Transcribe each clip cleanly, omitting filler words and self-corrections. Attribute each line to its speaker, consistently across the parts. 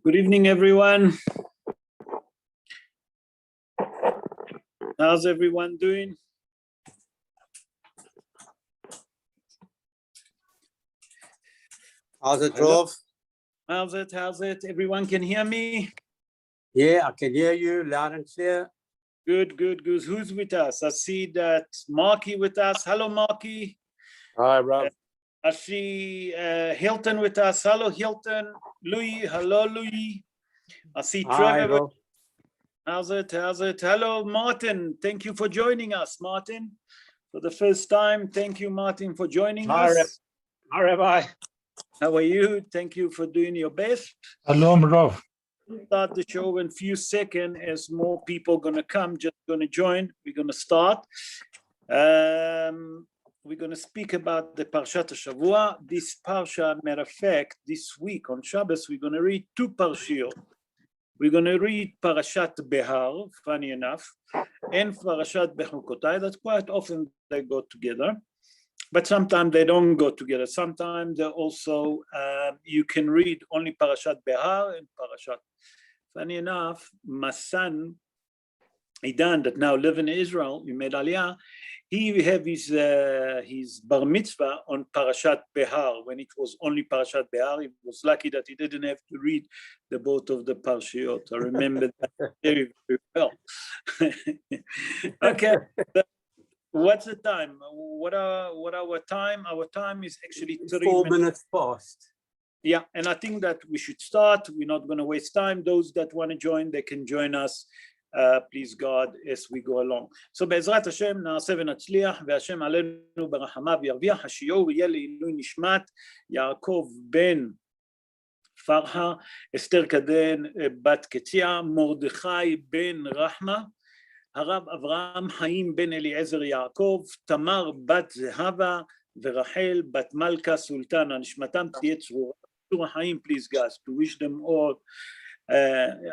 Speaker 1: Good evening, everyone. How's everyone doing?
Speaker 2: How's it, Rov?
Speaker 1: How's it? Everyone can hear me?
Speaker 2: Yeah, I can hear you loud and clear.
Speaker 1: Good. Who's with us? I see that Marky with us. Hello, Marky.
Speaker 2: Hi, Rob.
Speaker 1: I see Hilton with us. Hello, Hilton. Louis. Hello, Louis. I see Trevor.
Speaker 2: Rob.
Speaker 1: How's it? Hello, Martin. Thank you for joining us, Martin. For the first time, thank you, Martin, for joining us.
Speaker 2: Hi, Rabbi.
Speaker 1: How are you? Thank you for doing your best.
Speaker 3: Hello, Rav.
Speaker 1: Start the show in a few seconds as more people are going to come, just going to join. We're going to start. We're going to speak about the Parashat Shavua. This Parsha, matter of fact, this week on Shabbos, we're going to read two Parashiyot. We're going to read Parashat Behar, funny enough, and Parashat Bechukotai. That quite often they go together, but sometimes they don't go together. Sometimes they also, you can read only Parashat Behar and Parashat. Funny enough, my son, Idan, that now live in Israel, in Medallia, he have his bar mitzvah on Parashat Behar. When it was only Parashat Behar, he was lucky that he didn't have to read the both of the Parashiyot. I remember that very, very well. Okay, what's the time? What our time? Our time is actually
Speaker 2: 4 minutes past.
Speaker 1: Yeah, and I think that we should start. We're not going to waste time. Those that want to join, they can join us. Please God, as we go along. So בעזרת השם נעשה ונצליח, והשם עלינו ברחמיו ירוויח. השיעור יהיה לעילוי נשמת יעקב בן פרחה, אסתר קדן בת קציה, מרדכי בן רחמה, הרב אברהם חיים בן אליעזר יעקב, תמר בת זהבה ורחל בת מלכה סולטנה. נשמתם תהיה צרורה. צרור החיים, please guys, to wish them all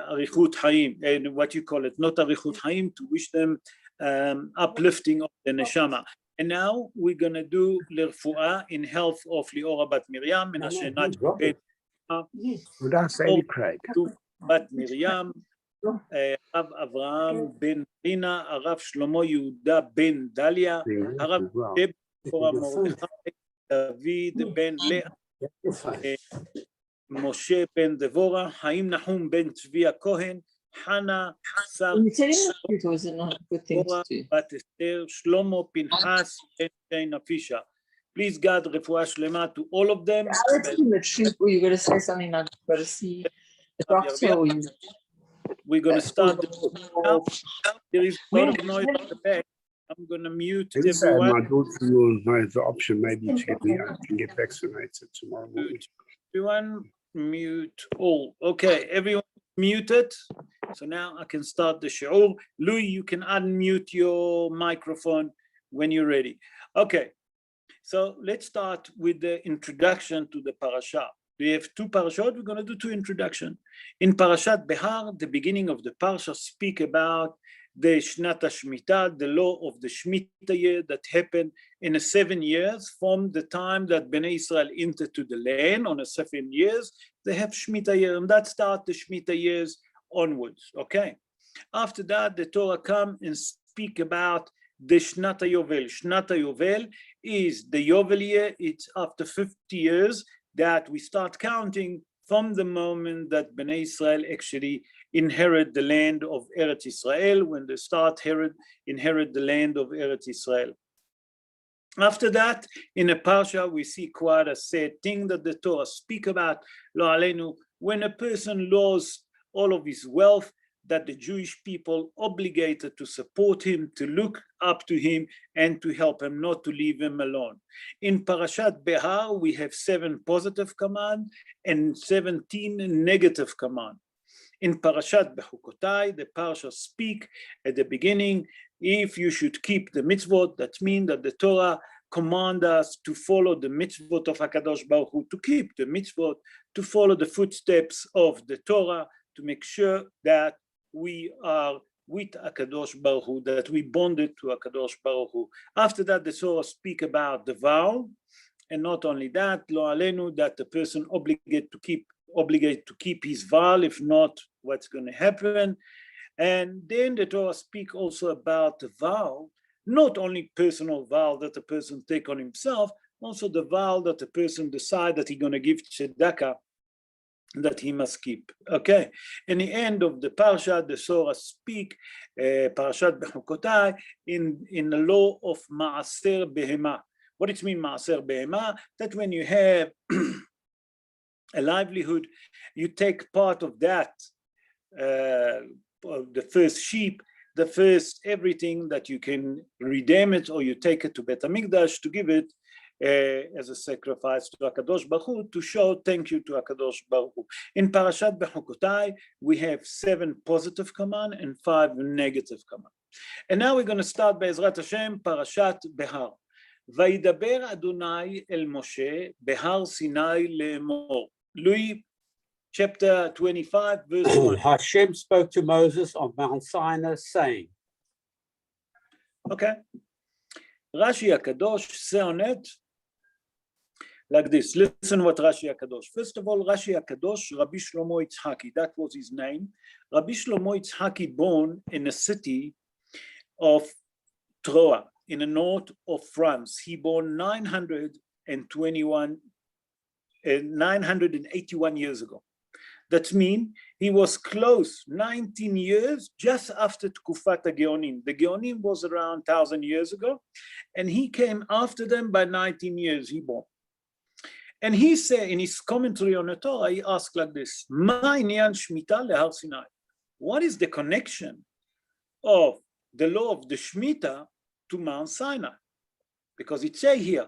Speaker 1: אריכות חיים, and what you call it, not אריכות חיים, to wish them uplifting of the neshama. And now we're going to do לרפואה in health of ליאורה בת מרים, מנשה נג'י בת מרים, הרב אברהם בן רינה, הרב שלמה יהודה בן דליה, הרב מרדכי דוד בן לאה, משה בן דבורה, חיים נחום בן צבי הכהן, חנה שר בת אסתר, שלמה פנחס בן שי נפישה. Please God, רפואה שלמה to all of them.
Speaker 4: You're going to say something now, but see the doctor.
Speaker 1: We're going to start now. There is a lot of noise in the back. I'm going to mute everyone.
Speaker 3: My daughter will know the option maybe to get me out and get vaccinated tomorrow morning.
Speaker 1: Everyone mute all. Okay, everyone muted. So now I can start the show. Louis, you can unmute your microphone when you're ready. Okay, so let's start with the introduction to the parasha. We have two parashot. We're going to do two introduction. In Parashat Behar, the beginning of the parasha speak about the Shnat HaShmita, the law of the Shemitah year that happened in 7 years from the time that Bnei Israel entered to the land. On 7 years, they have Shemitah year, and that start the Shemitah years onwards. Okay. After that, the Torah come and speak about the Shnat HaYovel. Shnat HaYovel is the Yovel year. It's after 50 years that we start counting from the moment that Bnei Israel actually inherit the land of Eretz Israel, when they start inherit the land of Eretz Israel. After that, in a parsha, we see quite a sad thing that the Torah speak about, Lo Aleinu, when a person lost all of his wealth, that the Jewish people obligated to support him, to look up to him, and to help him, not to leave him alone. In Parashat Behar, we have 7 positive commands and 17 negative commands. In Parashat Bechukotai, the Parasha speak at the beginning, if you should keep the mitzvot, that means that the Torah command us to follow the mitzvot of HaKadosh Baruch Hu, to keep the mitzvot, to follow the footsteps of the Torah, to make sure that we are with HaKadosh Baruch Hu, that we bonded to HaKadosh Baruch Hu. After that, the Torah speak about the vow, and not only that, Lo Aleinu, that the person obligated to keep obligated to keep his vow. If not, what's going to happen? And then the Torah speak also about the vow, not only personal vow that a person take on himself, also the vow that a person decide that he's going to give tzedakah, that he must keep. Okay, in the end of the Parashat, the Torah speak, Parashat Bechukotai, in the law of Maaser Behema. What it means, Maaser Behema? That when you have a livelihood, you take part of that, the first sheep, the first everything that you can redeem it, or you take it to Bet HaMikdash to give it as a sacrifice to HaKadosh Baruch Hu, to show thank you to HaKadosh Baruch Hu. In Parashat Bechukotai, we have 7 positive command and 5 negative command. And now we're going to start Be'ezrat Hashem, Parashat Behar. Vayidaber Adonai el Moshe Behar Sinai le'emor. Louis, chapter 25, verse 1.
Speaker 2: Hashem spoke to Moses on Mount Sinai, saying.
Speaker 1: Okay. Rashi HaKadosh say on it like this. Listen what Rashi HaKadosh. First of all, Rashi HaKadosh, Rabbi Shlomo Yitzhaki, that was his name. Rabbi Shlomo Yitzhaki born in a city of Troyes, in the north of France. He born 981 years ago. That means he was close 19 years just after Tkufat HaGeonim. The Geonim was around 1,000 years ago, and he came after them by 19 years, he born. And he said in his commentary on the Torah, he asked like this, Ma inyan Shemitah leHar Sinai? What is the connection of the law of the Shemitah to Mount Sinai? Because it says here,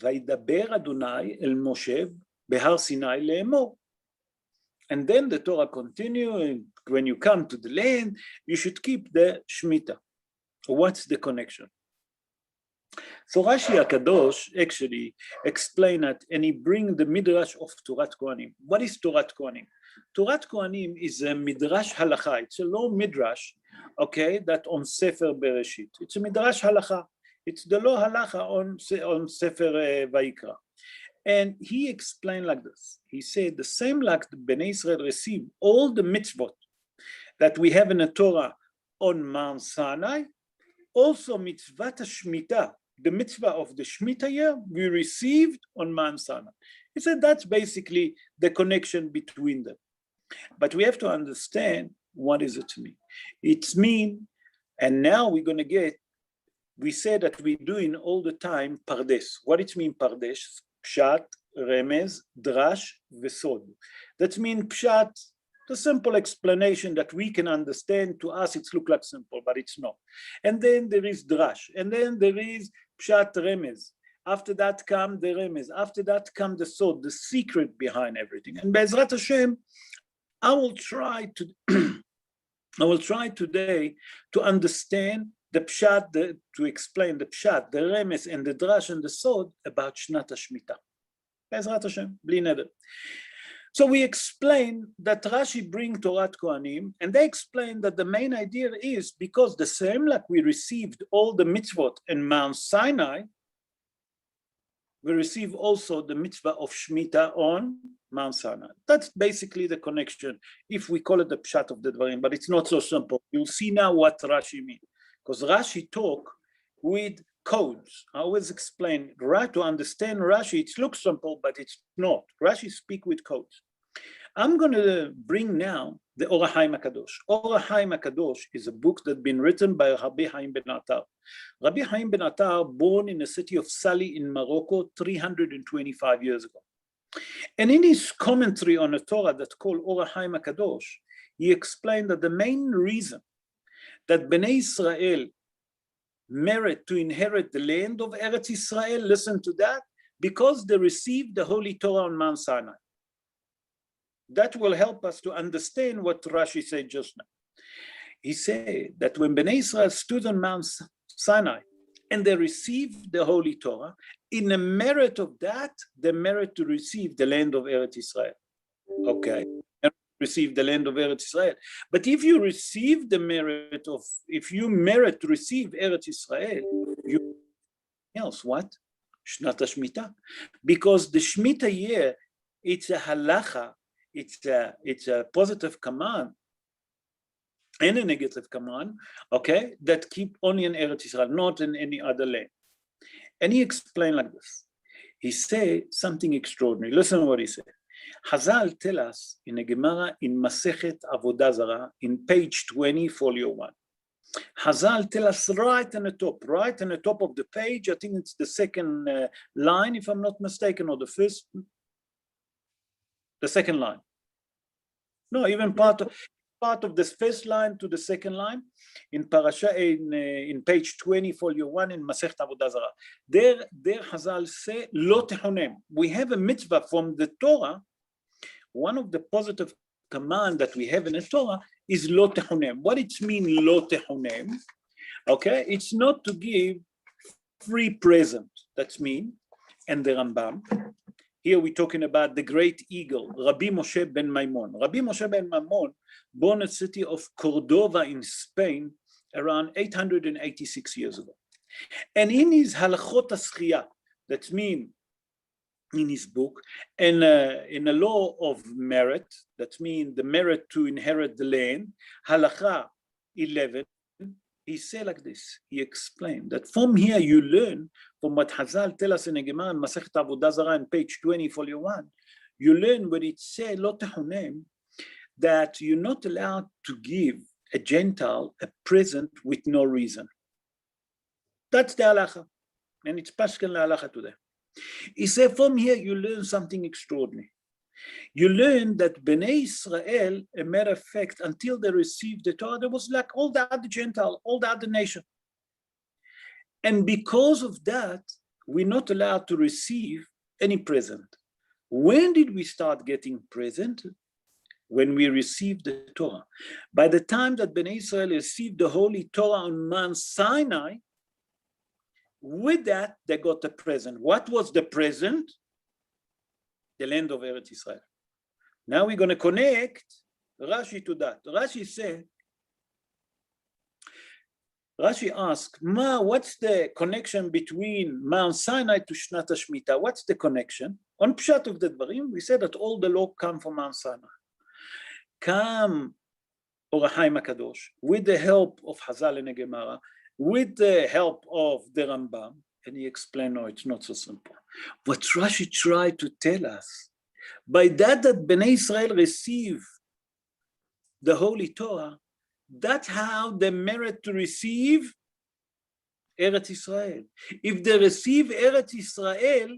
Speaker 1: Vayidaber Adonai el Moshe Behar Sinai le'emor. And then the Torah continues, when you come to the land, you should keep the Shemitah. What's the connection? So Rashi HaKadosh actually explained that, and he bring the Midrash of Torah Kohanim. What is Torah Kohanim? Torah Kohanim is a Midrash Halacha. It's a law Midrash, okay, that on Sefer Bereshit. It's a Midrash Halacha. It's the law Halacha on Sefer Vayikra. And he explained like this. He said, the same like the Bnei Israel received all the mitzvot that we have in the Torah on Mount Sinai, also mitzvat Shemitah, the mitzvah of the Shemitah year, we received on Mount Sinai. He said that's basically the connection between them. But we have to understand what does it mean. It's mean, and now we're going to get, we say that we're doing all the time Pardes. What it mean Pardes? Pshat, Remez, Drash, Vesod. That means Pshat, the simple explanation that we can understand. To us it looks like simple, but it's not. And then there is Drash, and then there is Pshat, Remez. After that come the Remez. After that come the Sod, the secret behind everything. And Be'ezrat Hashem, I will try today to understand the Pshat, to explain the Pshat, the Remes, and the Drash, and the Sod about Shnat HaShemitah. Be'ezrat Hashem, bli neder. So we explain that Rashi bring Torah Kohanim, and they explain that the main idea is because the same like we received all the mitzvot in Mount Sinai, we receive also the mitzvah of Shemitah on Mount Sinai. That's basically the connection, if we call it the Pshat of the Dvarim, but it's not so simple. You'll see now what Rashi means. Because Rashi talk with codes. I always explain, right, to understand Rashi, it looks simple, but it's not. Rashi speak with codes. I'm going to bring now the Or HaChaim HaKadosh. Or HaChaim HaKadosh is a book that's been written by Rabbi Chaim ben Attar. Rabbi Chaim ben Attar, born in the city of Sali in Morocco 325 years ago. And in his commentary on the Torah that's called Or HaChaim HaKadosh, he explained that the main reason that Bnei Israel merit to inherit the land of Eretz Israel, listen to that, because they received the Holy Torah on Mount Sinai. That will help us to understand what Rashi said just now. He said that when Bnei Israel stood on Mount Sinai and they received the Holy Torah, in the merit of that, they merit to receive the land of Eretz Israel. Okay. Receive the land of Eretz Israel. But if you receive the merit of, if you merit to receive Eretz Israel, you else what? Shnat HaShemitah. Because the Shemitah year, it's a halacha, it's a positive command and a negative command, okay, that keep only in Eretz Israel, not in any other land. And he explained like this. He said something extraordinary. Listen to what he said. Chazal tell us in a Gemara in Masechet Avodah Zarah, in page 20, folio 1. Chazal tell us right on the top of the page, I think it's the second line, if I'm not mistaken, or the second line. No, even part of this first line to the second line in Parashat, in page 20, folio 1 in Masechet Avodah Zarah. There Chazal say, Lo techonem. We have a mitzvah from the Torah. One of the positive command that we have in the Torah is lo techonem. What it means lo techonem? Okay, it's not to give free present. That's mean. And the Rambam. Here we're talking about the great eagle, Rabbi Moshe ben Maimon. Rabbi Moshe ben Maimon, born in the city of Cordova in Spain around 886 years ago. And in his halachot haschiyah, that means in his book, and in a law of merit, that means the merit to inherit the land, halacha 11, he said like this, he explained that from here you learn, from what Chazal tell us in a Gemara in Masechet Avodah Zarah in page 20, folio 1, you learn what it says, Lo techonem, that you're not allowed to give a Gentile a present with no reason. That's the halacha, and it's Pashkan halacha today. He said, from here you learn something extraordinary. You learn that Bnei Israel, a matter of fact, until they received the Torah, there was like all the other Gentile, all the other nation. And because of that, we're not allowed to receive any present. When did we start getting present? When we received the Torah. By the time that Bnei Israel received the Holy Torah on Mount Sinai, with that, they got a present. What was the present? The land of Eretz Israel. Now we're going to connect Rashi to that. Rashi asked, what's the connection between Mount Sinai to Shnat HaShmita? What's the connection? On Pshat of the Dvarim, we said that all the law come from Mount Sinai. Come Or HaChaim HaKadosh, with the help of Chazal and Gemara, with the help of the Rambam, and he explained, no, it's not so simple. What Rashi tried to tell us, by that Bnei Israel receive the Holy Torah, that's how they merit to receive Eretz Israel. If they receive Eretz Israel,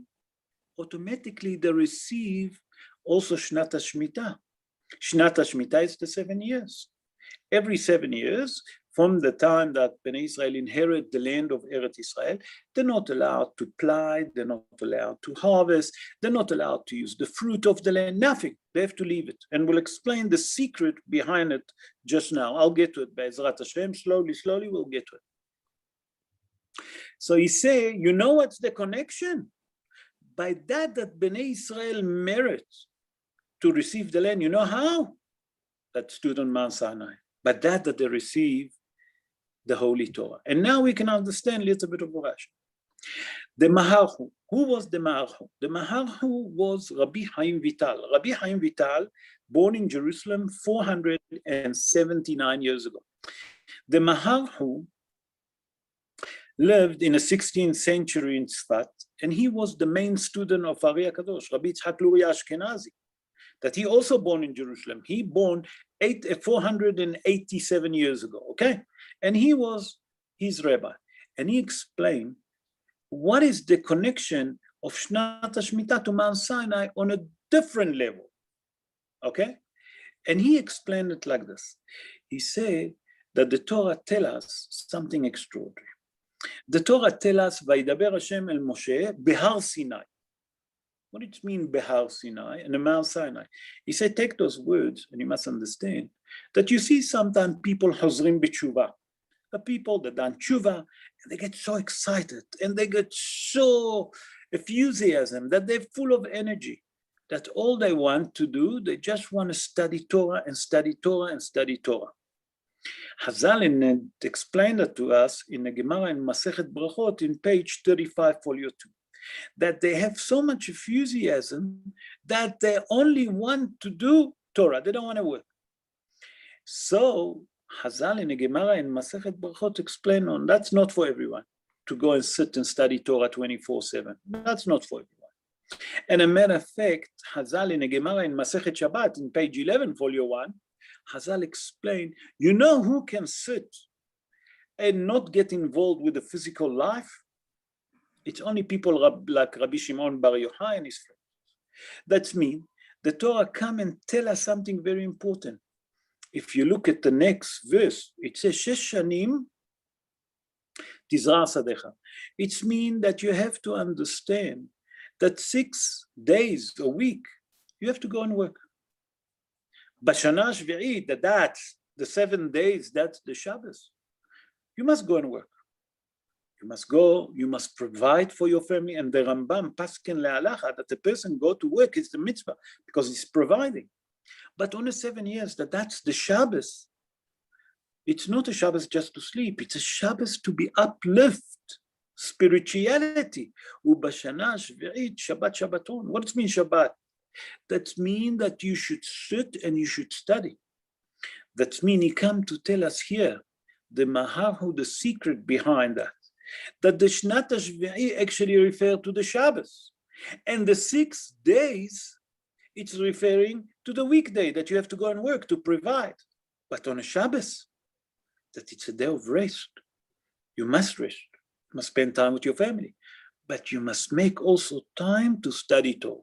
Speaker 1: automatically they receive also Shnat HaShmita. Shnat HaShmita is the 7 years. Every 7 years, from the time that Bnei Israel inherit the land of Eretz Israel, they're not allowed to plow, they're not allowed to harvest, they're not allowed to use the fruit of the land, nothing. They have to leave it. And we'll explain the secret behind it just now. I'll get to it, Be'ezrat Hashem, slowly we'll get to it. So he say, you know what's the connection? By that Bnei Israel merits to receive the land, you know how? That stood on Mount Sinai. But that they receive the Holy Torah. And now we can understand a little bit of Rashi. The Maharhu. Who was the Maharhu? The Maharhu was Rabbi Chaim Vital. Rabbi Chaim Vital, born in Jerusalem 479 years ago. The Maharhu lived in the 16th century in Tzfat, and he was the main student of Ari HaKadosh, Rabbi Yitzhak Luria Ashkenazi, that he also born in Jerusalem. He born 487 years ago, okay? And he was his rabbi. And he explained what is the connection of Shnat HaShmita to Mount Sinai on a different level, okay? And he explained it like this. He said that the Torah tells us something extraordinary. The Torah tells us, Vaidaber Hashem el Moshe, Behar Sinai. What does it mean, Behar Sinai and the Mount Sinai? He said, take those words, and you must understand that you see sometimes people Hozrim B'tshuva, the people that done tshuva, and they get so excited, and they get so enthusiasm, that they're full of energy, that all they want to do, they just want to study Torah and study Torah and study Torah. Chazal explained that to us in the Gemara in Masechet Brachot in page 35, folio 2. that they have so much enthusiasm that they only want to do Torah. They don't want to work. So Chazal in the Gemara in Masechet Brachot explain on that's not for everyone to go and sit and study Torah 24/7. That's not for everyone. And a matter of fact, Chazal in the Gemara in Masechet Shabbat in page 11, folio 1, Chazal explain, you know who can sit and not get involved with the physical life? It's only people like Rabbi Shimon Bar Yochai and his friends. That means the Torah come and tell us something very important. If you look at the next verse, it says, Shesh Shanim Tizra Sadecha. It means that you have to understand that 6 days a week, you have to go and work. Bashana Shvi'it, that's the 7 days, that's the Shabbos. You must go and work. You must go, you must provide for your family. And the Rambam, Paskin le'alacha, that the person go to work is the mitzvah because he's providing. But on the 7 years, that's the Shabbos. It's not a Shabbos just to sleep. It's a Shabbos to be uplift, spirituality. Ubashana Shvi'it Shabbat Shabbaton. What does it mean Shabbat? That means that you should sit and you should study. That means he come to tell us here, the Mahahu, the secret behind that the Shnat HaShvi'i actually refer to the Shabbos. And the 6 days, it's referring to the weekday that you have to go and work to provide. But on a Shabbos, that it's a day of rest. You must rest. You must spend time with your family. But you must make also time to study Torah.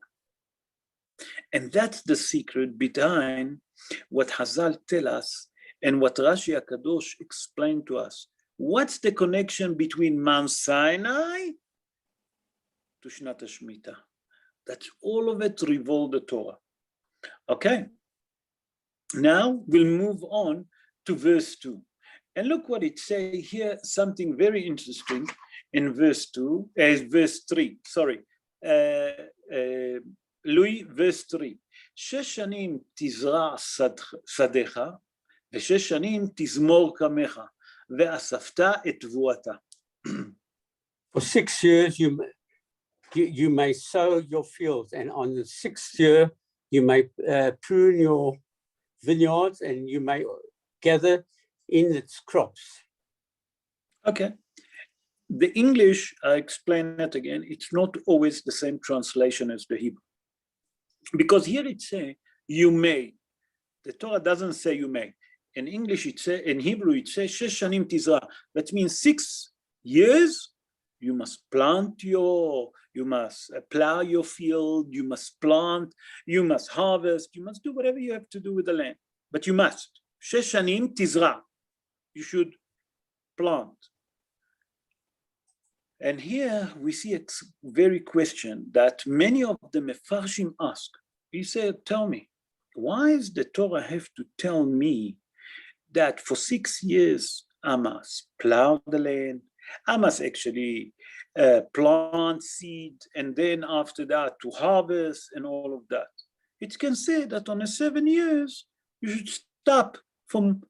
Speaker 1: And that's the secret behind what Chazal tell us and what Rashi HaKadosh explained to us. What's the connection between Mount Sinai to Shnat HaShemitah? That's all of it revolve the Torah. Okay. Now we'll move on to verse 2. And look what it says here, something very interesting in verse 3. Sorry. Louis, verse 3. 6 שנים תזרע שדך, ו6 שנים תזמור קמך, ואספת את תבואתה.
Speaker 2: For 6 years, you may sow your fields, and on the 6th year, you may prune your vineyards, and you may gather in its crops. Okay.
Speaker 1: The English, I explain that again, it's not always the same translation as the Hebrew. Because here it says, you may. The Torah doesn't say you may. In English, it says, in Hebrew, it says, 6 shanim tizra. That means 6 years, you must you must plow your field, you must plant, you must harvest, you must do whatever you have to do with the land. But you must. 6 shanim tizra. You should plant. And here we see a very question that many of the Mefarshim ask. He said, tell me, why does the Torah have to tell me that for 6 years I must plow the land, I must actually plant seed, and then after that to harvest and all of that? It can say that on the 7 years, you should stop from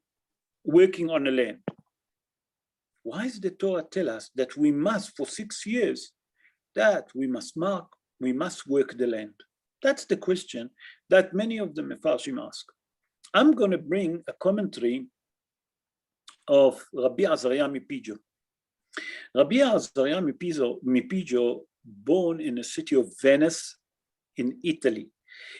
Speaker 1: working on the land. Why does the Torah tell us that we must, for 6 years, that we must work the land? That's the question that many of the Mefarshim ask. I'm going to bring a commentary of Rabbi Azariah Mipidjo. Rabbi Azariah Mipidjo, born in the city of Venice in Italy.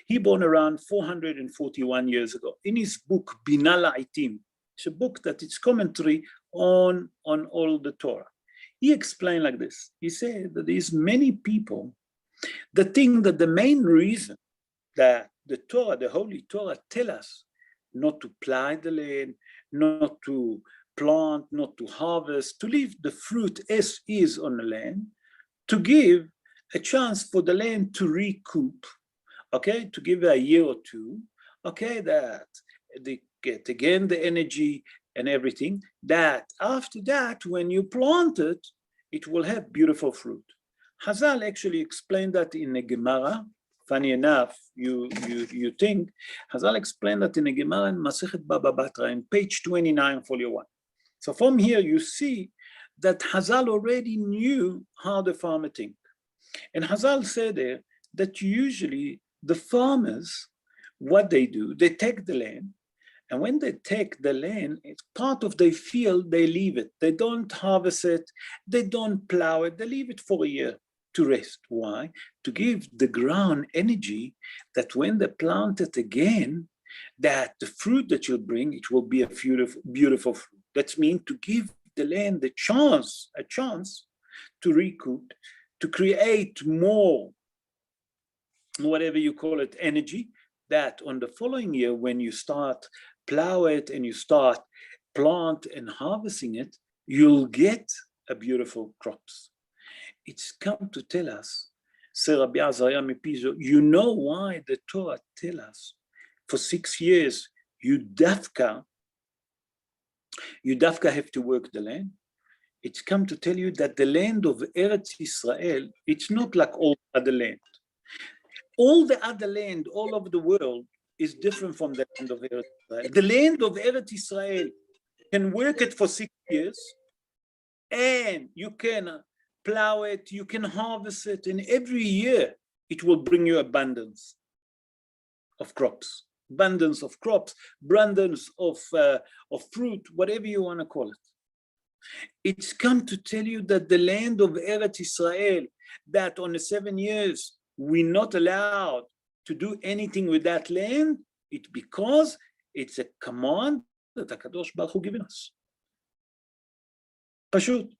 Speaker 1: He born around 441 years ago. In his book, Bina La'itim, it's a book that it's commentary on all the Torah. He explained like this. He said that there's many people that think that the main reason that the Torah, the Holy Torah, tell us not to plow the land, not to plant, not to harvest, to leave the fruit as is on the land, to give a chance for the land to recoup, okay, to give a year or two, okay, that they get again the energy and everything, that after that, when you plant it, it will have beautiful fruit. Chazal actually explained that in the Gemara. Funny enough, you think, Chazal explained that in the Gemara in Masechet Baba Batra, in page 29, folio 1. So from here, you see that Chazal already knew how the farmer thinks. And Hazal said there that usually the farmers, what they do, they take the land, and when they take the land, it's part of their field, they leave it. They don't harvest it, they don't plow it, they leave it for a year to rest. Why? To give the ground energy that when they plant it again, that the fruit that you'll bring, it will be a beautiful, beautiful fruit. That means to give the land a chance to recoup, to create more, whatever you call it, energy, that on the following year, when you start plow it and you start plant and harvesting it, you'll get a beautiful crops. It's come to tell us, Sir Rabbi Azariah Mepizo, you know why the Torah tell us for 6 years you dafka have to work the land? It's come to tell you that the land of Eretz Israel, it's not like all other land. All the other land all over the world is different from the land of Eretz Israel. The land of Eretz Israel can work it for 6 years, and you can plow it, you can harvest it, and every year it will bring you abundance of crops, abundance of fruit, whatever you want to call it. It's come to tell you that the land of Eretz Israel, that on the 7 years we're not allowed to do anything with that land, it's because it's a command that HaKadosh Baruch Hu given us. Pashut.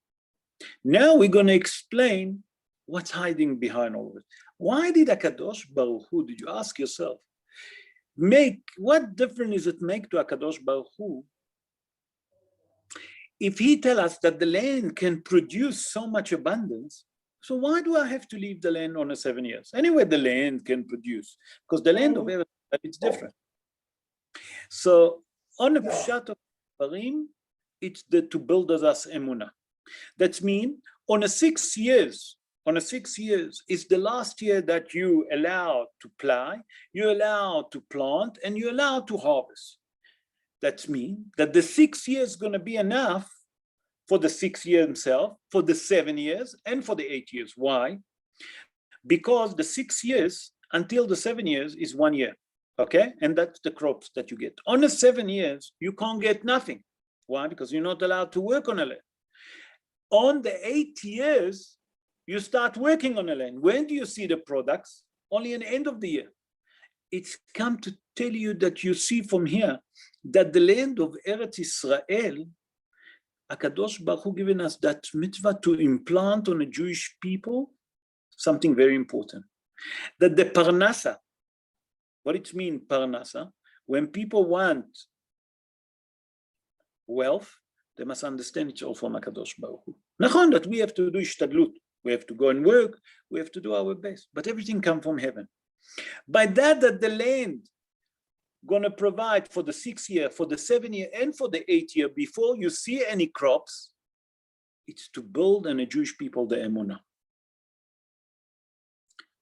Speaker 1: Now we're going to explain what's hiding behind all of it. Why did HaKadosh Baruch Hu, did you ask yourself, what difference does it make to HaKadosh Baruch Hu if he tell us that the land can produce so much abundance? So why do I have to leave the land on the 7 years? Anyway, the land can produce, because the land of Eretz, it's different. So on the Pshat of Parim, it's to build us emunah. That means on a 6 years is the last year that you allow to plow, you allow to plant, and you allow to harvest. That means that the 6 years is going to be enough for the 6 year himself, for the 7 years, and for the 8 years. Why? Because the 6 years until the 7 years is 1 year, okay? And that's the crops that you get. On the 7 years, you can't get nothing. Why? Because you're not allowed to work on a land. On the 8 years, you start working on a land. When do you see the products? Only at the end of the year. It's come to tell you that you see from here that the land of Eretz Israel, HaKadosh Baruch Hu given us that mitzvah to implant on a Jewish people something very important. That the parnasa, what it means parnasa, when people want wealth, they must understand it's all from HaKadosh Baruch Hu. Nachon, that we have to do ishtadlut, we have to go and work, we have to do our best, but everything comes from heaven. By that the land gonna provide for the 6 year, for the 7 year, and for the 8 year, before you see any crops, it's to build in the Jewish people the emunah.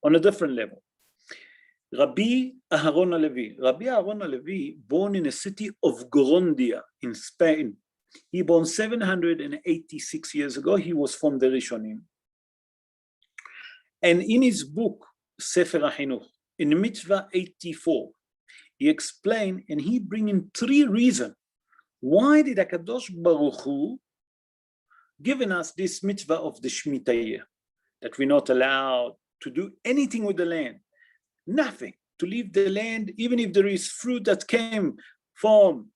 Speaker 1: On a different level. Rabbi Levy, born in a city of Grondia in Spain. He born 786 years ago. He was from the Rishonim. And in his book, Sefer HaChinuch, in Mitzvah 84, he explained, and he bring in 3 reasons. Why did HaKadosh Baruch Hu given us this mitzvah of the Shemitah year? That we're not allowed to do anything with the land. Nothing. To leave the land, even if there is fruit that came from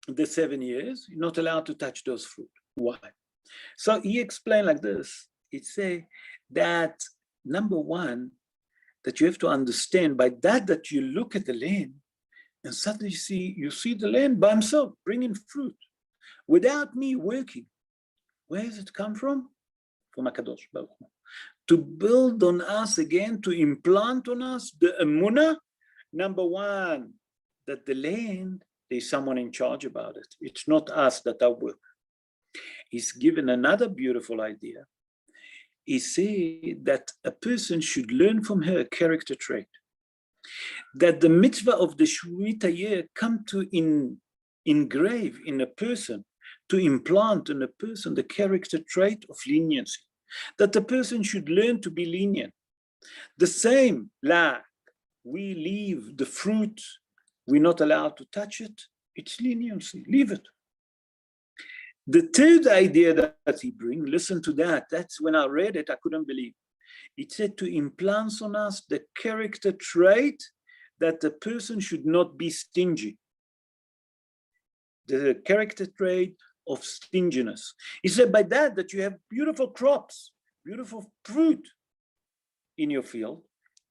Speaker 1: the 7 years, you're not allowed to touch those fruit. Why? So he explained like this. He'd say that, number one, that you have to understand by that you look at the land and suddenly you see the land by himself bringing fruit without me working. Where does it come from? From HaKadosh Baruch Hu. To build on us again, to implant on us the emunah. Number one, that the land, there's someone in charge about it. It's not us that are work. He's given another beautiful idea. He said that a person should learn from her a character trait. That the mitzvah of the Shemitah year come to engrave in a person, to implant in a person the character trait of leniency. that the person should learn to be lenient. The same, like we leave the fruit, we're not allowed to touch it, it's leniency, leave it. The third idea that he brings, listen to that, that's when I read it, I couldn't believe. It said to implant on us the character trait that the person should not be stingy. The character trait of stinginess. He said by that you have beautiful crops, beautiful fruit in your field,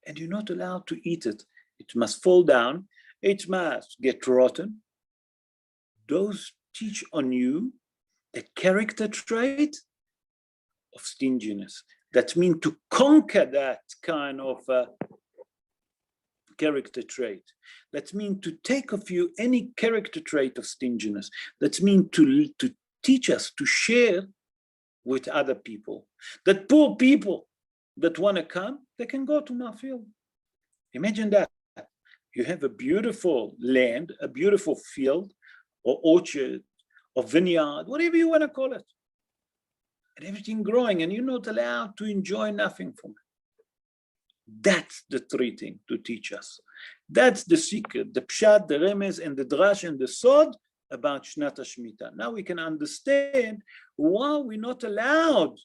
Speaker 1: and you're not allowed to eat it. It must fall down, it must get rotten. Those teach on you the character trait of stinginess. That means to conquer that kind of character trait. That means to take of you any character trait of stinginess. That means to teach us to share with other people. That poor people that want to come, they can go to my field. Imagine that. You have a beautiful land, a beautiful field, or orchard, or vineyard, whatever you want to call it. And everything growing, and you're not allowed to enjoy nothing from it. That's the three things to teach us. That's the secret, the pshat, the remez, and the drash, and the sod about Shnat HaShemitah. Now we can understand why we're not allowed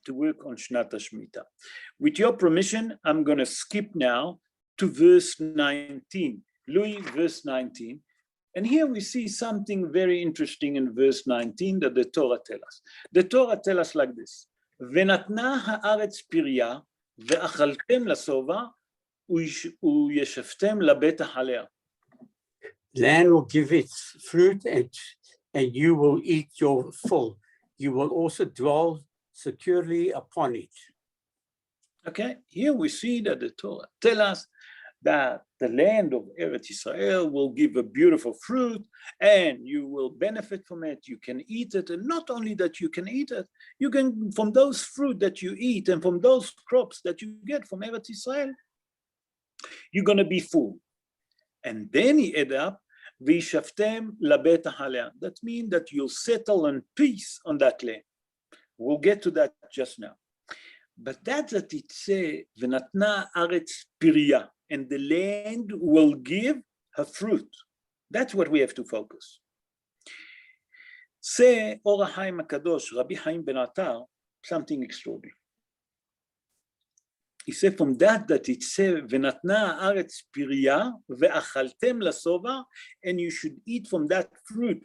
Speaker 1: to work on Shnat HaShemitah. With your permission, I'm going to skip now to verse 19. Louis, verse 19. And here we see something very interesting in verse 19 that the Torah tells us. The Torah tells us like this. ונתנה הארץ פריה ואכלתם לשובע וישבתם לבטח עליה.
Speaker 2: Land will give its fruit and you will eat your full. You will also dwell securely upon it.
Speaker 1: Okay, here we see that the Torah tells us that the land of Eretz Israel will give a beautiful fruit and you will benefit from it. You can eat it. And not only that you can eat it, you can, from those fruit that you eat and from those crops that you get from Eretz Israel, you're going to be full. And then he add up, V'yishaftem labetach alea. That means that you'll settle in peace on that land. We'll get to that just now. But that's that it says, V'natna aretz piriya, and the land will give her fruit. That's what we have to focus. Say Or HaChaim HaKadosh, Rabbi Chaim ben Atar, something extraordinary. He said from that it says, V'natna aretz piriya ve'achaltem lasova, and you should eat from that fruit,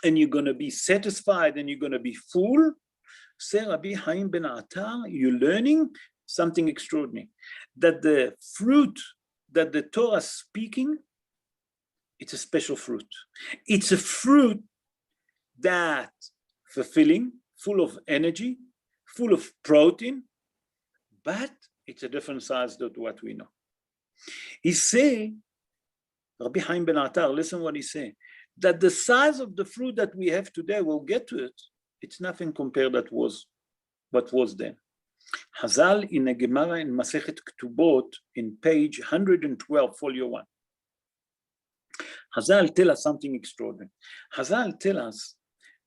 Speaker 1: and you're going to be satisfied and you're going to be full. Say Rabbi Chaim ben Atar, you're learning something extraordinary. That the fruit that the Torah is speaking, it's a special fruit. It's a fruit that fulfilling, full of energy, full of protein, but it's a different size than what we know. He say, Rabbi Chaim ben Atar, listen what he say, that the size of the fruit that we have today, we'll get to it, it's nothing compared to what was then. Hazal in a Gemara in Masechet Ketubot in page 112, folio 1. Hazal tell us something extraordinary. Hazal tell us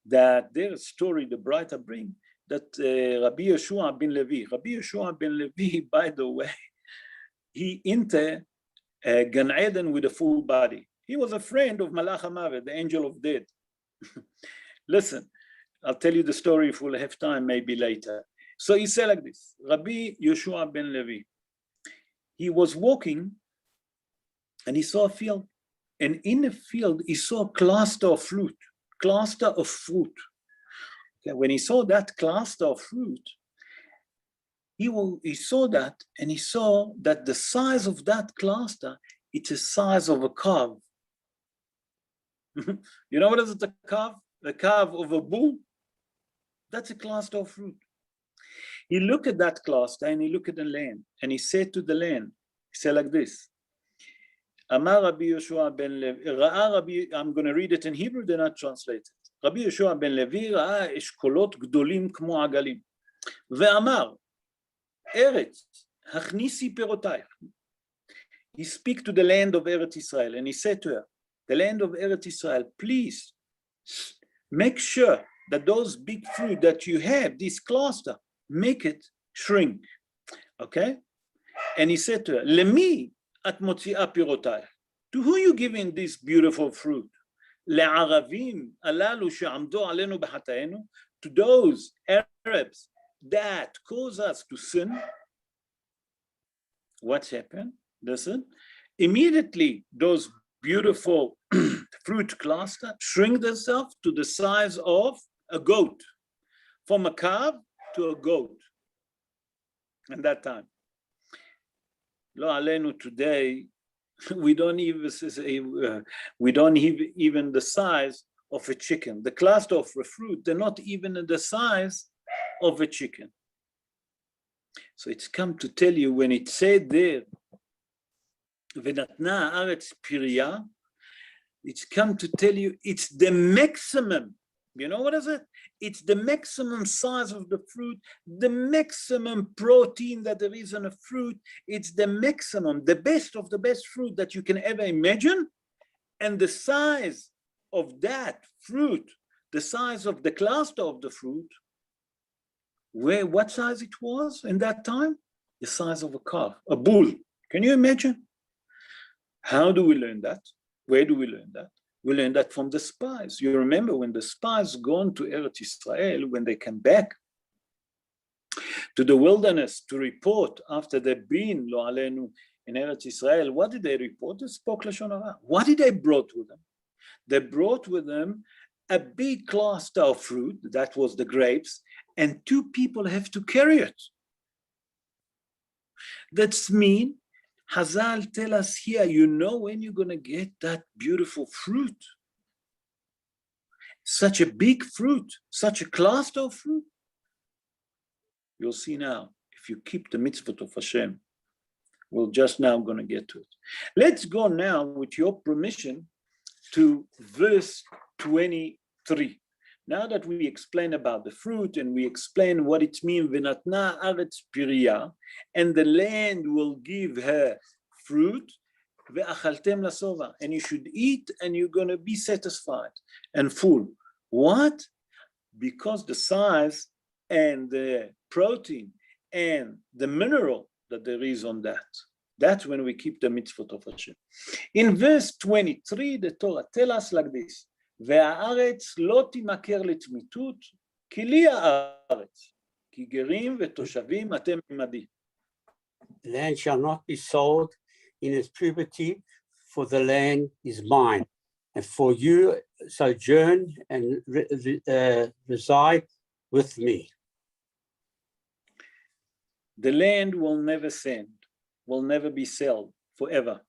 Speaker 1: that their story, the Braita bring, that Rabbi Yeshua ben Levy, by the way, he entered Gan Eden with a full body. He was a friend of Malach HaMavet, the angel of death. Listen, I'll tell you the story if we'll have time, maybe later. So he said like this, Rabbi Yeshua ben Levy, he was walking and he saw a field. And in the field, he saw a cluster of fruit. Okay, when he saw that cluster of fruit, he saw that, and he saw that the size of that cluster, it's the size of a calf. You know what is a calf? The calf of a bull? That's a cluster of fruit. He looked at that cluster and he looked at the land and he said to the land, he said like this, Amar Rabbi Yeshua ben Levi, I'm going to read it in Hebrew, then I translate it. Rabbi Yeshua ben Levi ראה אשכולות גדולים כמו עגלים, ואמר, ארץ, הכניסי פירותייך. He speak to the land of Eretz Israel and he said to her, the land of Eretz Israel, please make sure that those big fruit that you have, this cluster, make it shrink. Okay? And he said to her, Lemi at motzi'a pirotai. To who you giving this beautiful fruit? Le'aravim alalu she'amdo alenu b'chataenu. To those Arabs that cause us to sin. What's happened? Listen. Immediately, those beautiful fruit cluster shrink themselves to the size of a goat, from a calf to a goat. At that time, Lo alenu, today, we don't even the size of a chicken. The cluster of a fruit, they're not even the size of a chicken. So it's come to tell you, when it said there, V'natna haaretz pirya, it's come to tell you it's the maximum. You know what is it? It's the maximum size of the fruit, the maximum protein that there is in a fruit. It's the maximum, the best of the best fruit that you can ever imagine. And the size of that fruit, the size of the cluster of the fruit, what size it was in that time? The size of a calf, a bull. Can you imagine? How do we learn that? Where do we learn that? We learn that from the spies. You remember when the spies gone to Eretz Israel, when they came back to the wilderness to report after they've been, lo alenu, in Eretz Israel, what did they report? They spoke Lashon Hara. What did they brought with them? They brought with them a big cluster of fruit, that was the grapes, and 2 people have to carry it. That's mean, Hazal tell us here, you know when you're going to get that beautiful fruit. Such a big fruit, such a cluster of fruit. You'll see now, if you keep the mitzvot of Hashem, we're just now going to get to it. Let's go now, with your permission, to verse 23. Now that we explain about the fruit and we explain what it means, V'natna haaretz pirya, and the land will give her fruit, Ve'achaltem lasova, and you should eat and you're going to be satisfied and full. What? Because the size and the protein and the mineral that there is on that. That's when we keep the mitzvot of Hashem. In verse 23, the Torah tells us like this, והארץ לא תימכר לצמיתות, כי לי הארץ, כי גרים ותושבים אתם עמדי.
Speaker 2: The land shall not be sold in its puberty, for the land is mine, and for you sojourn and reside with me.
Speaker 1: The land will never send, will never be sold forever,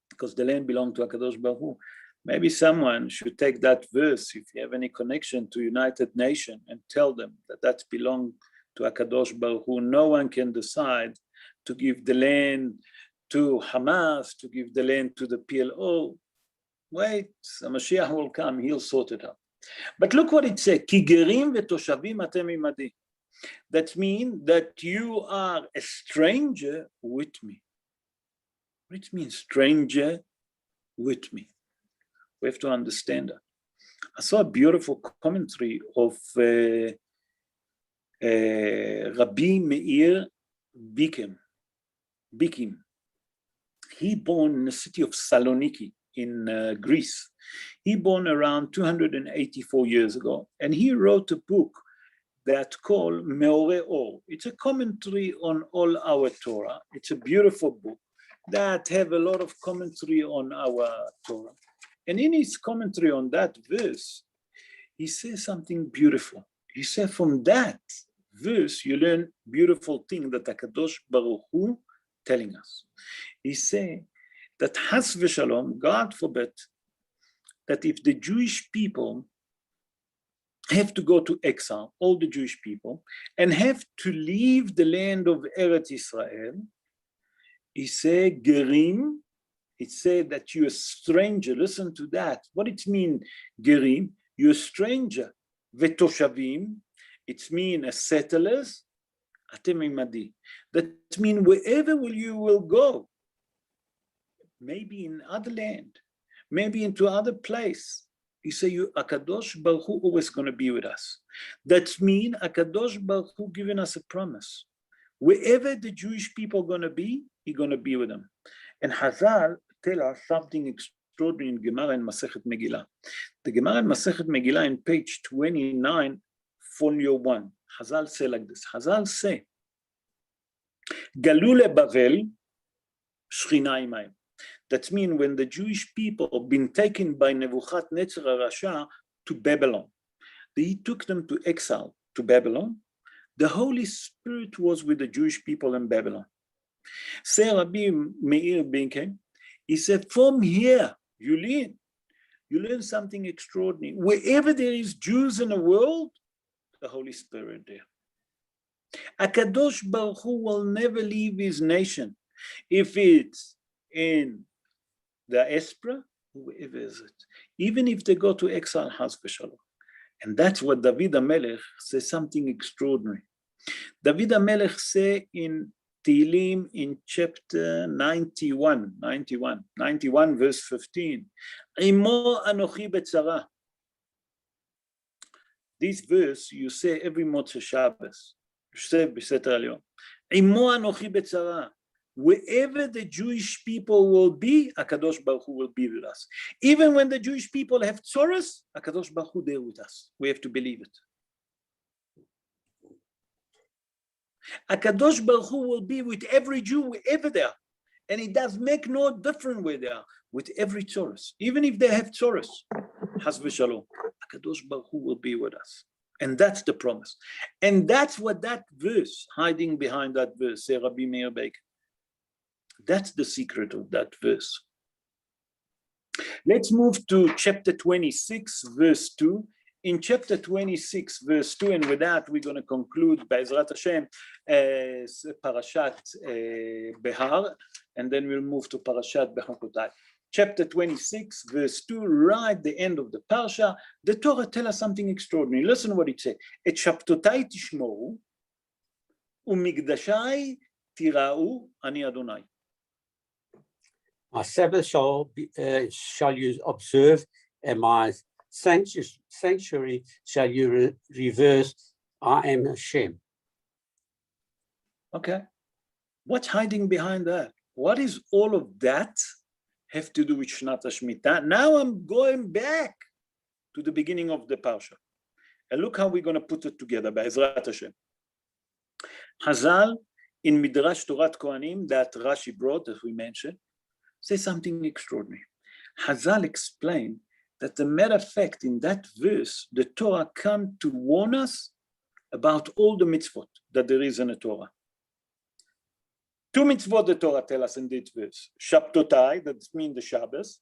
Speaker 1: because the land belongs to HaKadosh Baruch Hu. Maybe someone should take that verse, if you have any connection to United Nations, and tell them that that belongs to HaKadosh Baruch Hu. No one can decide to give the land to Hamas, to give the land to the PLO. Wait, the Mashiach will come, he'll sort it out. But look what it says, כי גרים ותושבים אתם עמדי. That means that you are a stranger with me. What it means, stranger with me? We have to understand that. I saw a beautiful commentary of Rabbi Meir Bikim. He born in the city of Saloniki in Greece. He born around 284 years ago, and he wrote a book that's called Meore Or. It's a commentary on all our Torah. It's a beautiful book that have a lot of commentary on our Torah. And in his commentary on that verse, he says something beautiful. He said, from that verse, you learn beautiful thing that HaKadosh Baruch Hu telling us. He said that Has v'shalom, God forbid, that if the Jewish people have to go to exile, all the Jewish people, and have to leave the land of Eretz Israel, he said, Gerim, it said that you're a stranger. Listen to that. What it means, Gerim? You're a stranger. Vetoshavim, it means a settlers. Atem imadi. That means wherever you will go, maybe in other land, maybe into other place, He say, "You, Akadosh Baruch Hu, always going to be with us." That means Akadosh Baruch Hu giving us a promise. Wherever the Jewish people are going to be, He's going to be with them. And Chazal tell us something extraordinary in Gemara and Masechet Megillah. The Gemara and Masechet Megillah in page 29, folio 1. Chazal say like this. Chazal say, Galu leBavel, Shechina imayim. That means when the Jewish people been taken by Nebuchadnezzar Rasha to Babylon, he took them to exile to Babylon. The Holy Spirit was with the Jewish people in Babylon. Say Rabbi Meir Binken, he said, from here you learn something extraordinary. Wherever there is Jews in the world, the Holy Spirit there. Akadosh Baruch Hu will never leave his nation. If it's in the diaspora, whoever is it, even if they go to exile, Chas v'shalom. And that's what David HaMelech says, something extraordinary. David HaMelech say in Tehillim in chapter 91 verse 15, Imo anochi betzara. This verse you say every Motzei Shabbos. You say b'Seter Elyon. Imo anochi betzara. Wherever the Jewish people will be, Akadosh Baruch Hu will be with us. Even when the Jewish people have tzoros, Akadosh Baruch Hu there with us. We have to believe it. Akadosh Baruch Hu will be with every Jew wherever they are. And it does make no difference where they are, with every tzoros. Even if they have tzoros, Chas v'shalom, Akadosh Baruch Hu will be with us. And that's the promise. And that's what that verse, hiding behind that verse, say Rabbi Meir Baker. That's the secret of that verse. Let's move to chapter 26, verse 2. In chapter 26, verse 2, and with that, we're going to conclude, Be'ezrat Hashem, Parashat Behar, and then we'll move to Parashat Bechukotai. Chapter 26, verse 2, right at the end of the Parsha, the Torah tells us something extraordinary. Listen what it says. Et Shabtotai tishmoru, umigdashai tirau, ani Adonai.
Speaker 2: My Sabbath shall you observe, and my sanctuary shall you reverse. I am Hashem.
Speaker 1: Okay. What's hiding behind that? What is all of that have to do with Shnat HaShemitah? Now I'm going back to the beginning of the Parsha. And look how we're going to put it together, Be'ezrat Hashem. Chazal, in Midrash Torat Kohanim, that Rashi brought, as we mentioned, say something extraordinary. Chazal explained that the matter of fact, in that verse, the Torah come to warn us about all the mitzvot that there is in the Torah. Two mitzvot the Torah tell us in this verse. Shabtotai, that means the Shabbos,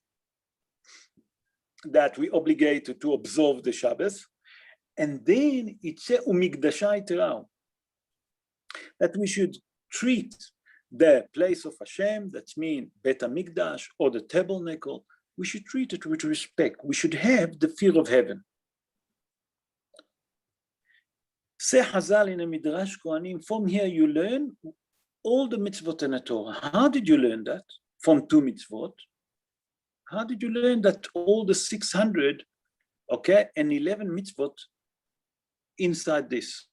Speaker 1: that we obligated to observe the Shabbos. And then it says, umigdashai terau, that we should treat the place of Hashem, that means Bet HaMikdash or the tabernacle, we should treat it with respect. We should have the fear of heaven. Say Chazal in a Midrash Kohanim, from here you learn all the mitzvot in the Torah. How did you learn that? From two mitzvot. How did you learn that all the 600, and 11 mitzvot inside this?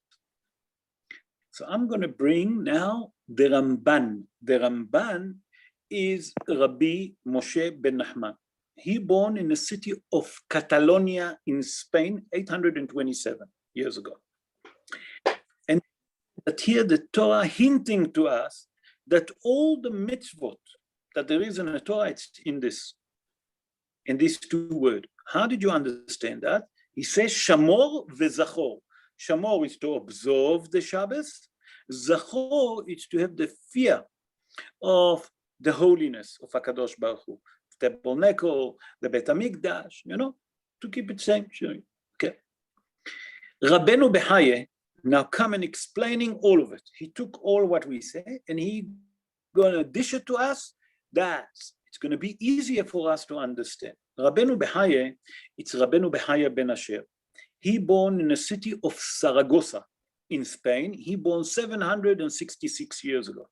Speaker 1: So I'm going to bring now the Ramban. The Ramban is Rabbi Moshe ben Nachman. He born in the city of Catalonia in Spain 827 years ago. And that here the Torah hinting to us that all the mitzvot that there is in the Torah, it's in these two words. How did you understand that? He says Shamor veZachor. Shamor is to observe the Shabbos. Zachor is to have the fear of the holiness of HaKadosh Baruch Hu. The tabernacle, the Bet HaMikdash, to keep it same. Okay. Rabbeinu Behaye now come and explaining all of it. He took all what we say and he gonna dish it to us that it's gonna be easier for us to understand. Rabbeinu Behaye, it's Rabbeinu Behaye ben Asher. He born in the city of Saragossa in Spain. He born 766 years ago.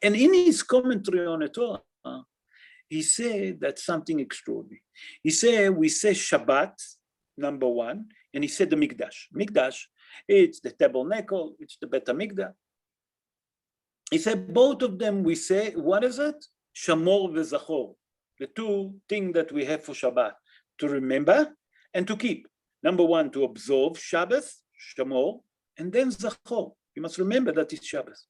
Speaker 1: And in his commentary on the Torah, he said that's something extraordinary. He said, we say Shabbat, number one, and he said the Mikdash. Mikdash, it's the tabernacle, it's the Bet HaMikdash. He said both of them we say, what is it? Shamor v'Zachor, the two things that we have for Shabbat, to remember and to keep. Number one, to observe Shabbos, Shamor, and then Zachor. You must remember that it's Shabbos.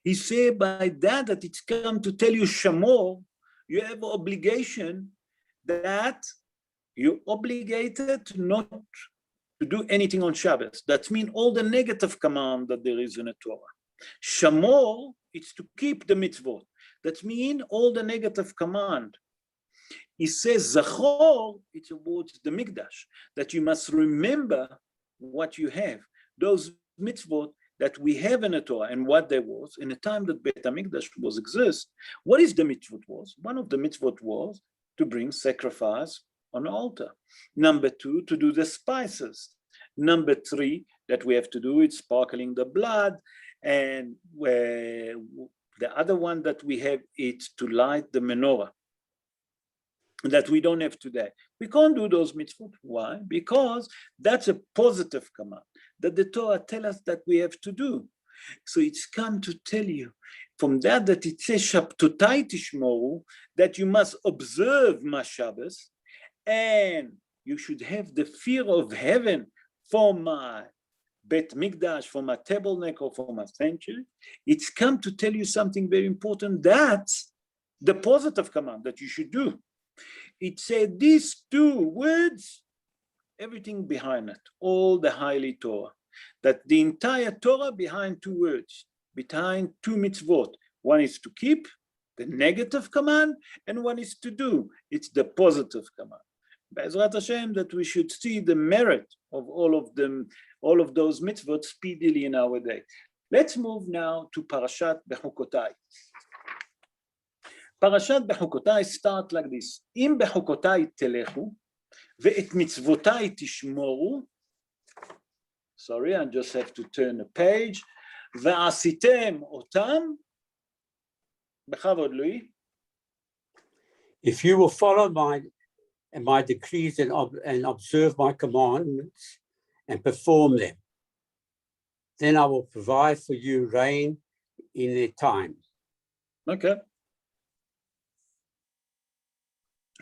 Speaker 1: He said by that it's come to tell you Shamor, you have an obligation that you're obligated not to do anything on Shabbos. That means all the negative command that there is in the Torah. Shamor, it's to keep the mitzvot. That means all the negative command. He says Zachor, it's about the Mikdash, that you must remember what you have. Those mitzvot that we have in the Torah and what there was in the time that Bet HaMikdash was exist. What is the mitzvot was? One of the mitzvot was to bring sacrifice on the altar. Number two, to do the spices. Number three, that we have to do it sparkling the blood. And the other one that we have is to light the menorah, that we don't have today. We can't do those mitzvot. Why? Because that's a positive command that the Torah tells us that we have to do. So it's come to tell you from that it says Bechukotai tishmoru, that you must observe my Shabbos, and you should have the fear of heaven for my Bet Mikdash, for my tabernacle, for my sanctuary. It's come to tell you something very important. That's the positive command that you should do. It said these two words, everything behind it, all the highly Torah, that the entire Torah behind two words, behind two mitzvot. One is to keep, the negative command, and one is to do, it's the positive command. Be'ezrat Hashem, that we should see the merit of all of them, all of those mitzvot speedily in our day. Let's move now to Parashat Bechukotai. Parashat Bechukotai start like this: Im Bechukotai telechu, ve'et mitzvotai tishmoru. Sorry, I just have to turn the page. Ve'asitem otam. Bechavod, Louis.
Speaker 2: If you will follow my decrees and observe my commandments and perform them, then I will provide for you rain in their time.
Speaker 1: Okay.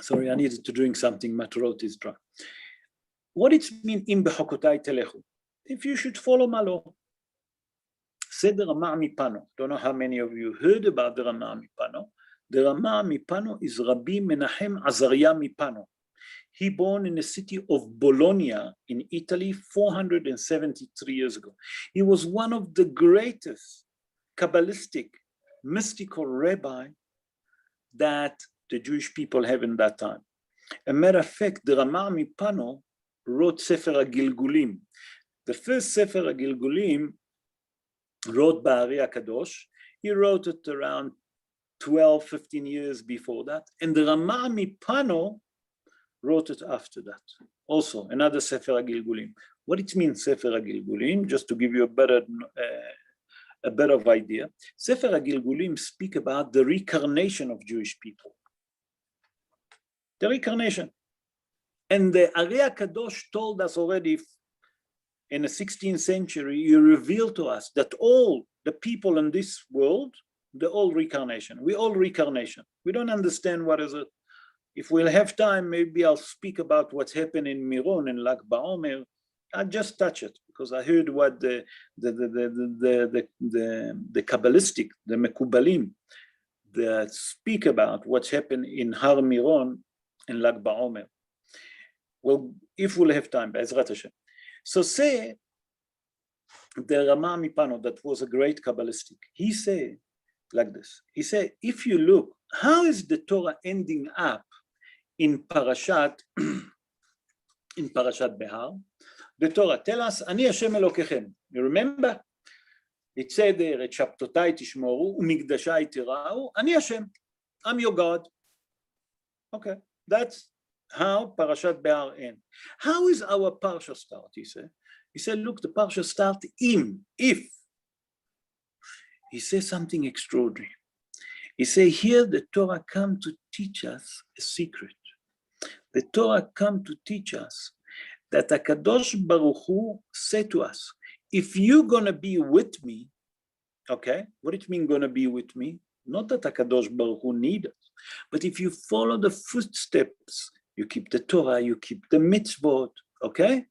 Speaker 1: Sorry, I needed to drink something. My throat is dry. What it means in Bechukotai telechu? If you should follow my law. Seder Ramah Mipano. Don't know how many of you heard about the Ramah Mipano. The Ramah Mipano is Rabbi Menachem Azariah Mipano. He born in the city of Bologna in Italy 473 years ago. He was one of the greatest Kabbalistic, mystical rabbi that the Jewish people have in that time. A matter of fact, the Ramah Mipano wrote Sefer HaGilgulim. The first Sefer HaGilgulim wrote by Ari HaKadosh. He wrote it around 12, 15 years before that. And the Ramah Mipano wrote it after that. Also, another Sefer HaGilgulim. What it means, Sefer HaGilgulim, just to give you a better idea. Sefer HaGilgulim speak about the reincarnation of Jewish people. The reincarnation. And the Ari HaKadosh told us already in the 16th century, he revealed to us that all the people in this world, they're all reincarnation. We all reincarnation. We don't understand what is it. If we'll have time, maybe I'll speak about what's happened in Miron and Lag BaOmer. I just touch it because I heard what the Kabbalistic, the Mekubalim, that speak about what's happened in Har Miron and Lag BaOmer. Well, if we'll have time, Be'ezrat Hashem. So say the Ramah Mipano, that was a great Kabbalistic, he said like this. He said, if you look, how is the Torah ending up in Parashat Behar? The Torah tell us, Ani Hashem Elokechem. You remember? It said there, Et Shabtotai Tishmoru, Umikdashai Tirau, Ani Hashem, I'm your God. Okay, that's how Parashat Behar ends. How is our Parsha start, he said? He said, look, the Parsha start if. He says something extraordinary. He says here the Torah come to teach us a secret. The Torah come to teach us that HaKadosh Baruch Hu said to us, if you're going to be with me, okay, what it mean going to be with me? Not that HaKadosh Baruch Hu need us, but if you follow the footsteps, you keep the Torah, you keep the mitzvot, okay?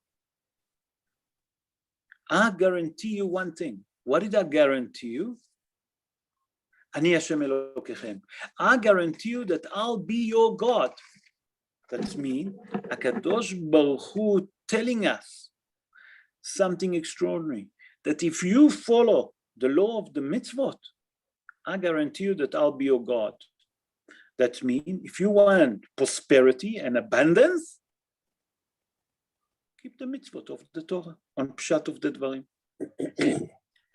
Speaker 1: I guarantee you one thing. What did I guarantee you? Ani Hashem Elokechem. I guarantee you that I'll be your God. That means HaKadosh Baruch Hu telling us something extraordinary. That if you follow the law of the mitzvot, I guarantee you that I'll be your God. That means if you want prosperity and abundance, keep the mitzvot of the Torah on Pshat of the Dvarim.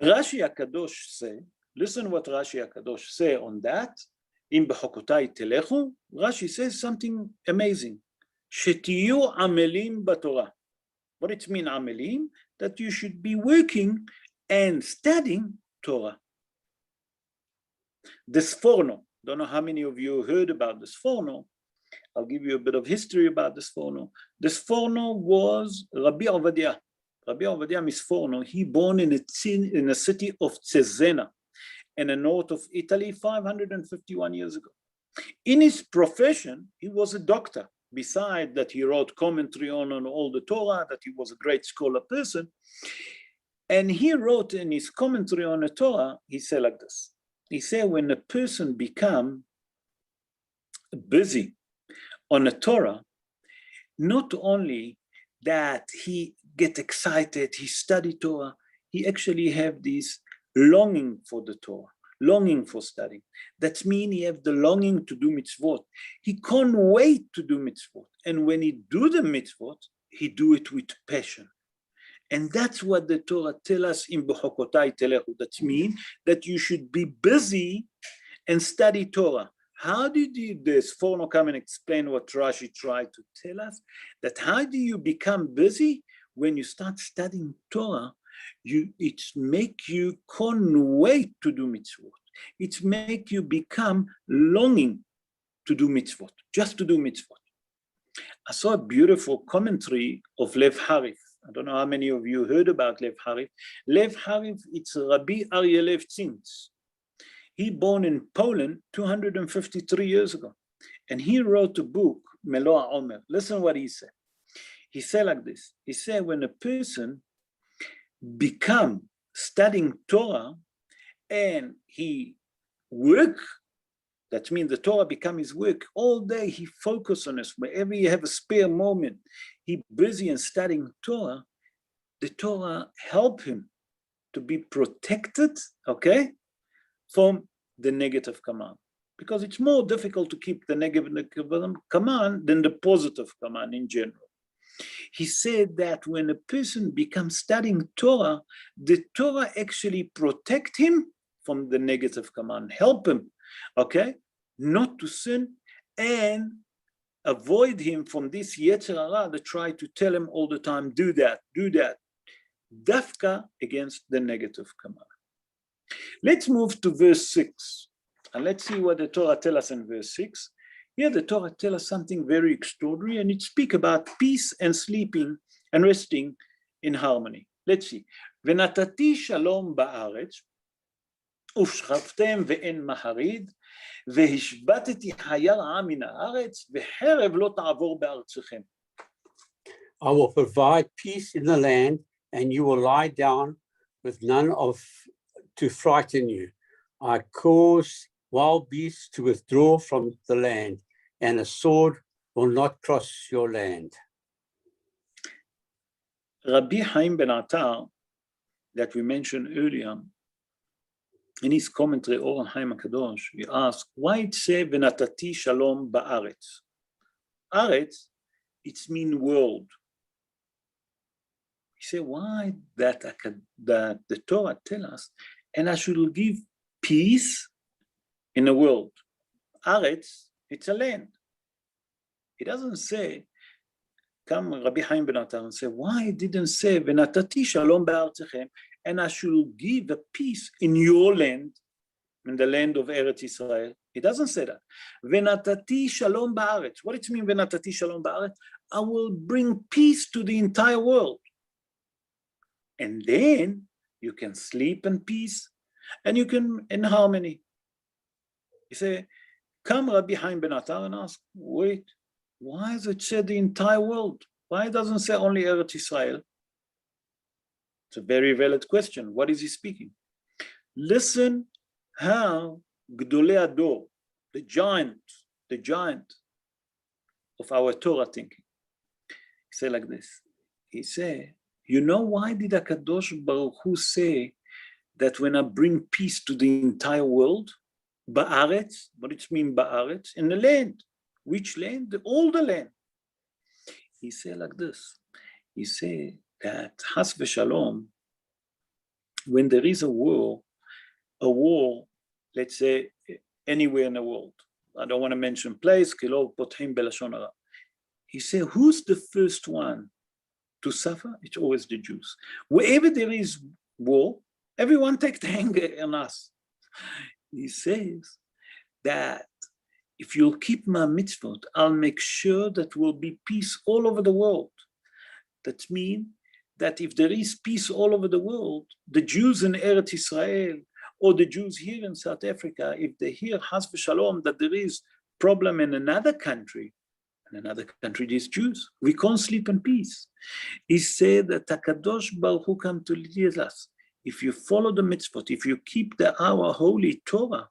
Speaker 1: Rashi HaKadosh say, listen what Rashi HaKadosh say on that. In Bechukotai telechu, Rashi says something amazing. Shetiyu amelim b'Torah. What it means amelim? That you should be working and studying Torah. The Sforno, don't know how many of you heard about the Sforno. I'll give you a bit of history about the Sforno. The Sforno was Rabbi Ovadia. Rabbi Ovadia Misforno, he born in a city of Cesena, in the north of Italy, 551 years ago. In his profession, he was a doctor. Besides that, he wrote commentary on all the Torah, that he was a great scholar person. And he wrote in his commentary on the Torah, he said like this. He said, when a person become busy on the Torah, not only that he get excited, he study Torah, he actually have this longing for the Torah, longing for studying. That means he have the longing to do mitzvot. He can't wait to do mitzvot. And when he do the mitzvot, he do it with passion. And that's what the Torah tells us in Bechukotai telechu. That means that you should be busy and study Torah. How did this Sforno come and explain what Rashi tried to tell us? That how do you become busy? When you start studying Torah, it make you can't wait to do mitzvot. It make you become longing to do mitzvot, just to do mitzvot. I saw a beautiful commentary of Lev Harif. I don't know how many of you heard about Lev Harif. Lev Harif, it's Rabbi Aryeh Lev Tzintz. He born in Poland 253 years ago. And he wrote a book, Meloa Omer. Listen what he said. He said like this. He said, when a person become studying Torah and he work, that means the Torah become his work. All day he focus on this. Wherever he have a spare moment, he busy in studying Torah. The Torah help him to be protected, okay, from the negative command. Because it's more difficult to keep the negative command than the positive command in general. He said that when a person becomes studying Torah, the Torah actually protect him from the negative command, help him, okay, not to sin, and avoid him from this Yetzer Hara that try to tell him all the time, do that, dafka against the negative command. Let's move to verse 6, and let's see what the Torah tells us in verse 6. Here the Torah tells us something very extraordinary, and it speaks about peace and sleeping and resting in harmony. Let's see. V'natati shalom ba'aretz, ושכבתם ואין מחריד, והשבתתי חיה רעה מן הארץ, וחרב לא תעבור בארצכם.
Speaker 2: I will provide peace in the land, and you will lie down with none to frighten you. I cause wild beasts to withdraw from the land, and a sword will not cross your land.
Speaker 1: Rabbi Chaim ben Attar, that we mentioned earlier, in his commentary on Chaim HaKadosh, he asked, why it say, V'natati shalom ba'aretz? Aretz, it's mean world. He said, why that the Torah tell us, and I should give peace in the world. Aretz, it's a land. It doesn't say, come Rabbi Chaim ben Attar and say, why it didn't say, V'natati shalom ba'artzechem, and I should give a peace in your land, in the land of Eretz Israel, It doesn't say that. Venatati shalom ba'aretz. What does it mean, venatati shalom ba'aretz? I will bring peace to the entire world. And then you can sleep in peace and you can in harmony. You say, come Rabbi Haim ben Attar and ask, wait, why does it say the entire world? Why doesn't it say only Eretz Israel? It's a very valid question. What is he speaking? Listen how Gdolei Ador, the giant of our Torah thinking, he said like this. He said, you know why did HaKadosh Baruch Hu say that when I bring peace to the entire world, Ba'aretz, what does it mean Ba'aretz? In the land. Which land? All the land. He said like this. He said that Has v'Shalom, when there is a war, let's say anywhere in the world, I don't want to mention place, he said, who's the first one to suffer? It's always the Jews. Wherever there is war, everyone takes the anger on us. He says that if you'll keep my mitzvot, I'll make sure that will be peace all over the world. That means that if there is peace all over the world, the Jews in Eretz Israel or the Jews here in South Africa, if they hear Has v'Shalom that there is problem in another country these Jews, we can't sleep in peace. He said that HaKadosh Baruch Hu come to lead us. If you follow the mitzvot, if you keep our holy Torah,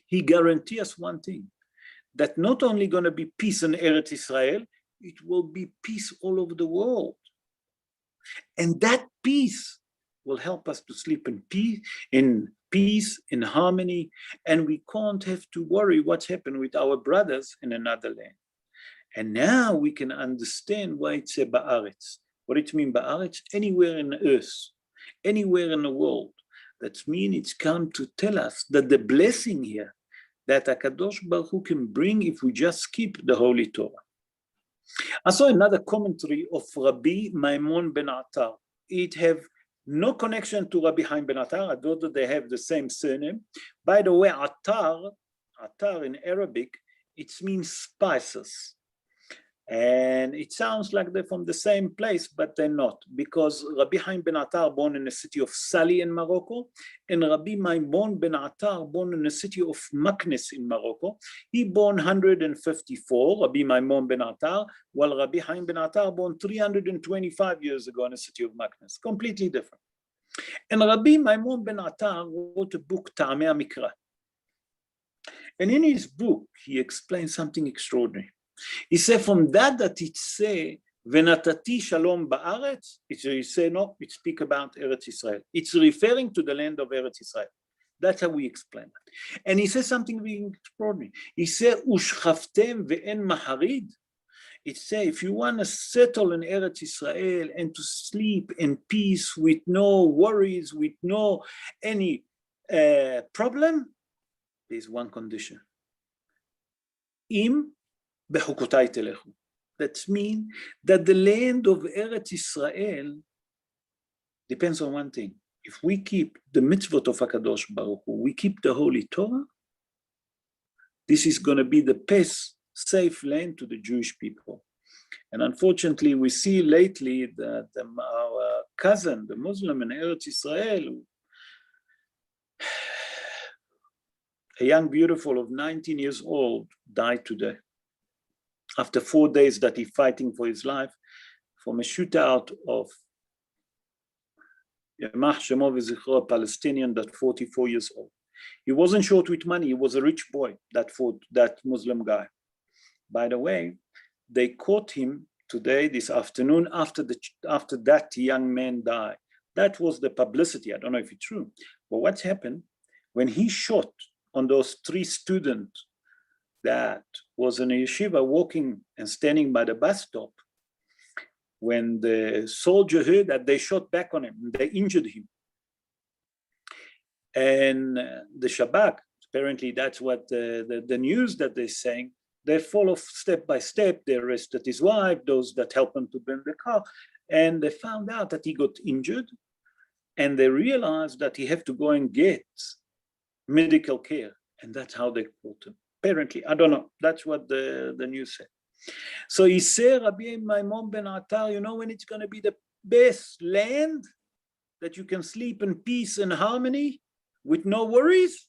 Speaker 1: he guarantees us one thing, that not only going to be peace in Eretz Israel, it will be peace all over the world. And that peace will help us to sleep in peace, in harmony, and we can't have to worry what's happened with our brothers in another land. And now we can understand why it's a ba'aretz. What it means ba'aretz? Anywhere in the earth, anywhere in the world. That means it's come to tell us that the blessing here that HaKadosh Baruch Hu can bring if we just keep the Holy Torah. I saw another commentary of Rabbi Maimon ben Attar. It have no connection to Rabbi Haim ben Attar, although they have the same surname. By the way, Attar in Arabic, it means spices. And it sounds like they're from the same place, but they're not, because Rabbi Haim ben Attar born in the city of Sali in Morocco, and Rabbi Maimon ben Attar born in the city of Maknes in Morocco. He born 154, Rabbi Maimon ben Attar, while Rabbi Haim ben Attar born 325 years ago in the city of Maknes. Completely different. And Rabbi Maimon ben Attar wrote a book, Ta'amei Mikra. And in his book, he explains something extraordinary. He said from that it say venatati shalom ba'aretz, he say no, it speak about Eretz Israel. It's referring to the land of Eretz Israel. That's how we explain it. And he says something really extraordinary. He said ushchaftem ve'en maharid. It say if you want to settle in Eretz Israel and to sleep in peace with no worries, with no any problem, there's one condition. Im Bechukotai telechu. That means that the land of Eretz Israel depends on one thing. If we keep the mitzvot of HaKadosh Baruch Hu, we keep the Holy Torah, this is going to be the best, safe land to the Jewish people. And unfortunately, we see lately that our cousin, the Muslim in Eretz Israel, a young beautiful of 19 years old, died today. After 4 days that he's fighting for his life from a shootout of a Palestinian that 44 years old. He wasn't short with money. He was a rich boy, that Muslim guy. By the way, they caught him today, this afternoon, after that young man died. That was the publicity. I don't know if it's true. But what's happened, when he shot on those 3 students that was in a yeshiva walking and standing by the bus stop, when the soldier heard that, they shot back on him, they injured him. And the Shabak, apparently that's what the news that they're saying, they follow step by step. They arrested his wife, those that helped him to bring the car, and they found out that he got injured, and they realized that he had to go and get medical care. And that's how they called him. Apparently, I don't know. That's what the news said. So he said, Rabbi Maimon ben Attar, you know when it's going to be the best land that you can sleep in peace and harmony with no worries?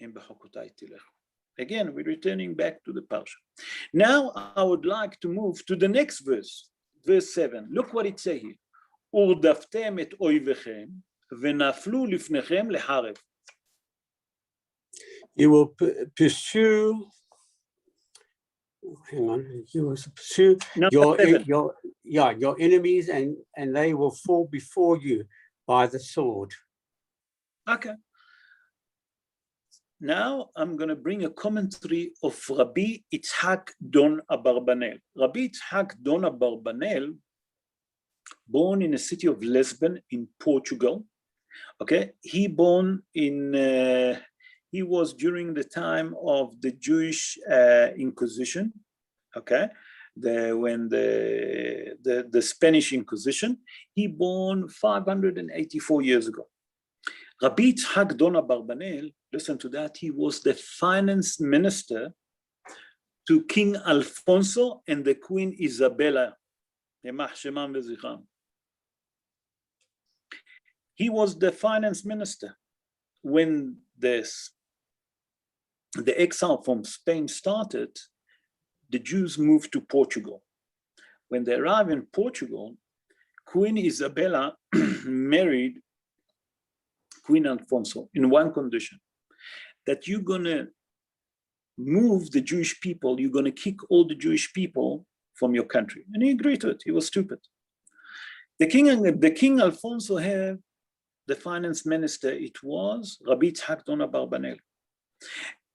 Speaker 1: In Bechukotai tilech. Again, we're returning back to the Parsha. Now I would like to move to the next verse, verse 7. Look what it says here. Urdaftem et oivechem v'naflu lifnechem leharev.
Speaker 2: You will pursue. Hang on. You will pursue your enemies, and they will fall before you by the sword.
Speaker 1: Okay. Now I'm going to bring a commentary of Rabbi Yitzhak Don Abarbanel. Rabbi Yitzhak Don Abarbanel, born in the city of Lisbon in Portugal. Okay, he was during the time of the Jewish Inquisition. Okay, when the Spanish Inquisition. He born 584 years ago. Rabbi Yitzhak Don Abarbanel, listen to that, he was the finance minister to King Alfonso and the Queen Isabella. He was the finance minister when the exile from Spain started. The Jews moved to Portugal. When they arrived in Portugal, Queen Isabella married Queen Alfonso in one condition, that you're going to move the Jewish people, you're going to kick all the Jewish people from your country. And he agreed to it. He was stupid. The King Alfonso had the finance minister, it was Rabbi Yitzhak Don Abarbanel.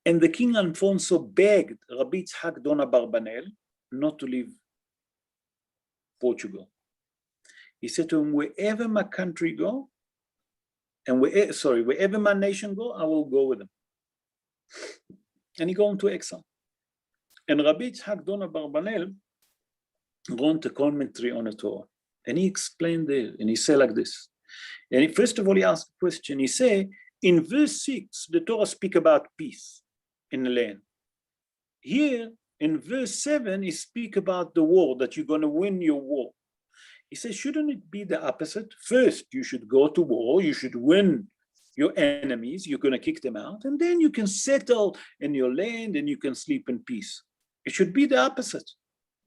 Speaker 1: And the King Alfonso begged Rabbi Yitzhak Don Abarbanel not to leave Portugal. He said to him, wherever my country go, and wherever my nation go, I will go with them. And he got into exile. And Rabbi Yitzhak Don Abarbanel wrote a commentary on the Torah. And he explained there, and he said like this. And first of all, he asked a question. He said, in verse 6, the Torah speak about peace in the land. Here, in verse 7, he speak about the war, that you're going to win your war. He says, shouldn't it be the opposite? First, you should go to war, you should win your enemies, you're going to kick them out, and then you can settle in your land and you can sleep in peace. It should be the opposite.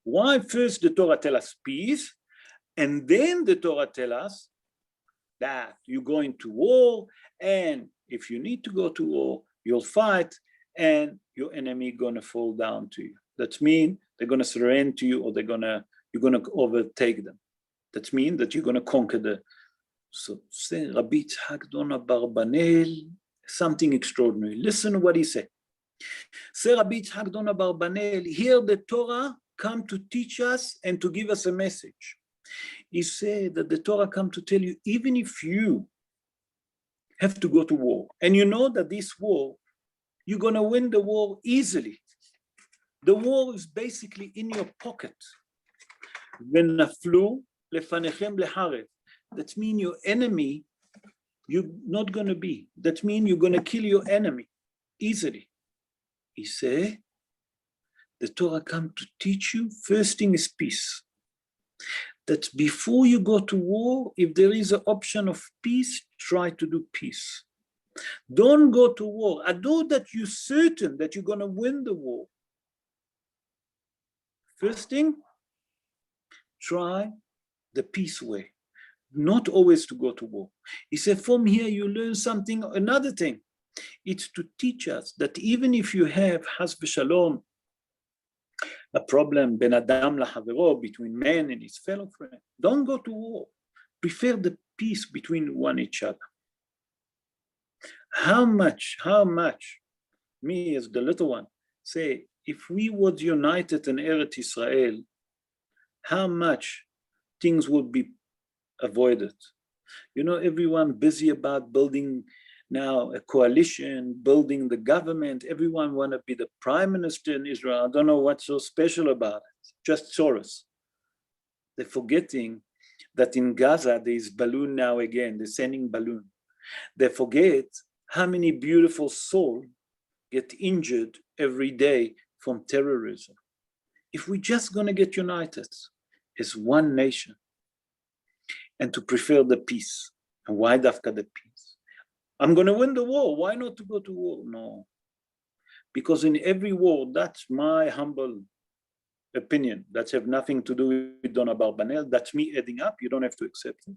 Speaker 1: Why first the Torah tell us peace, and then the Torah tell us that you're going to war, and if you need to go to war, you'll fight, and your enemy going to fall down to you. That means they're going to surrender to you, or you're going to overtake them. That means that you're going to conquer the. So say Rabbi Yitzhak Don Abarbanel, something extraordinary. Listen to what he said. Say Rabbi Yitzhak Don Abarbanel, here the Torah come to teach us and to give us a message. He said that the Torah come to tell you, even if you have to go to war, and you know that this war, you're going to win the war easily. The war is basically in your pocket. V'naflu lefanechem leharev. That means your enemy, you're not going to be. That means you're going to kill your enemy easily. He said, the Torah come to teach you, first thing is peace. That before you go to war, if there is an option of peace, try to do peace. Don't go to war. Although that you're certain that you're going to win the war. First thing, try the peace way. Not always to go to war. He said, from here you learn something, another thing. It's to teach us that even if you have, has v'shalom, a problem, ben adam lahavero, between man and his fellow friend, don't go to war. Prefer the peace between one each other. How much, me as the little one, say, if we was united in Eretz Israel, how much things would be avoided. You know, everyone busy about building now a coalition, building the government. Everyone want to be the prime minister in Israel. I don't know what's so special about it. Just Soros. They're forgetting that in Gaza, there is balloon now again. They're sending balloon. They forget how many beautiful souls get injured every day from terrorism. If we're just going to get united as one nation and to prefer the peace, and why dafka the peace? I'm going to win the war. Why not to go to war? No. Because in every war, that's my humble opinion. That have nothing to do with Donna Barbanel. That's me adding up. You don't have to accept it.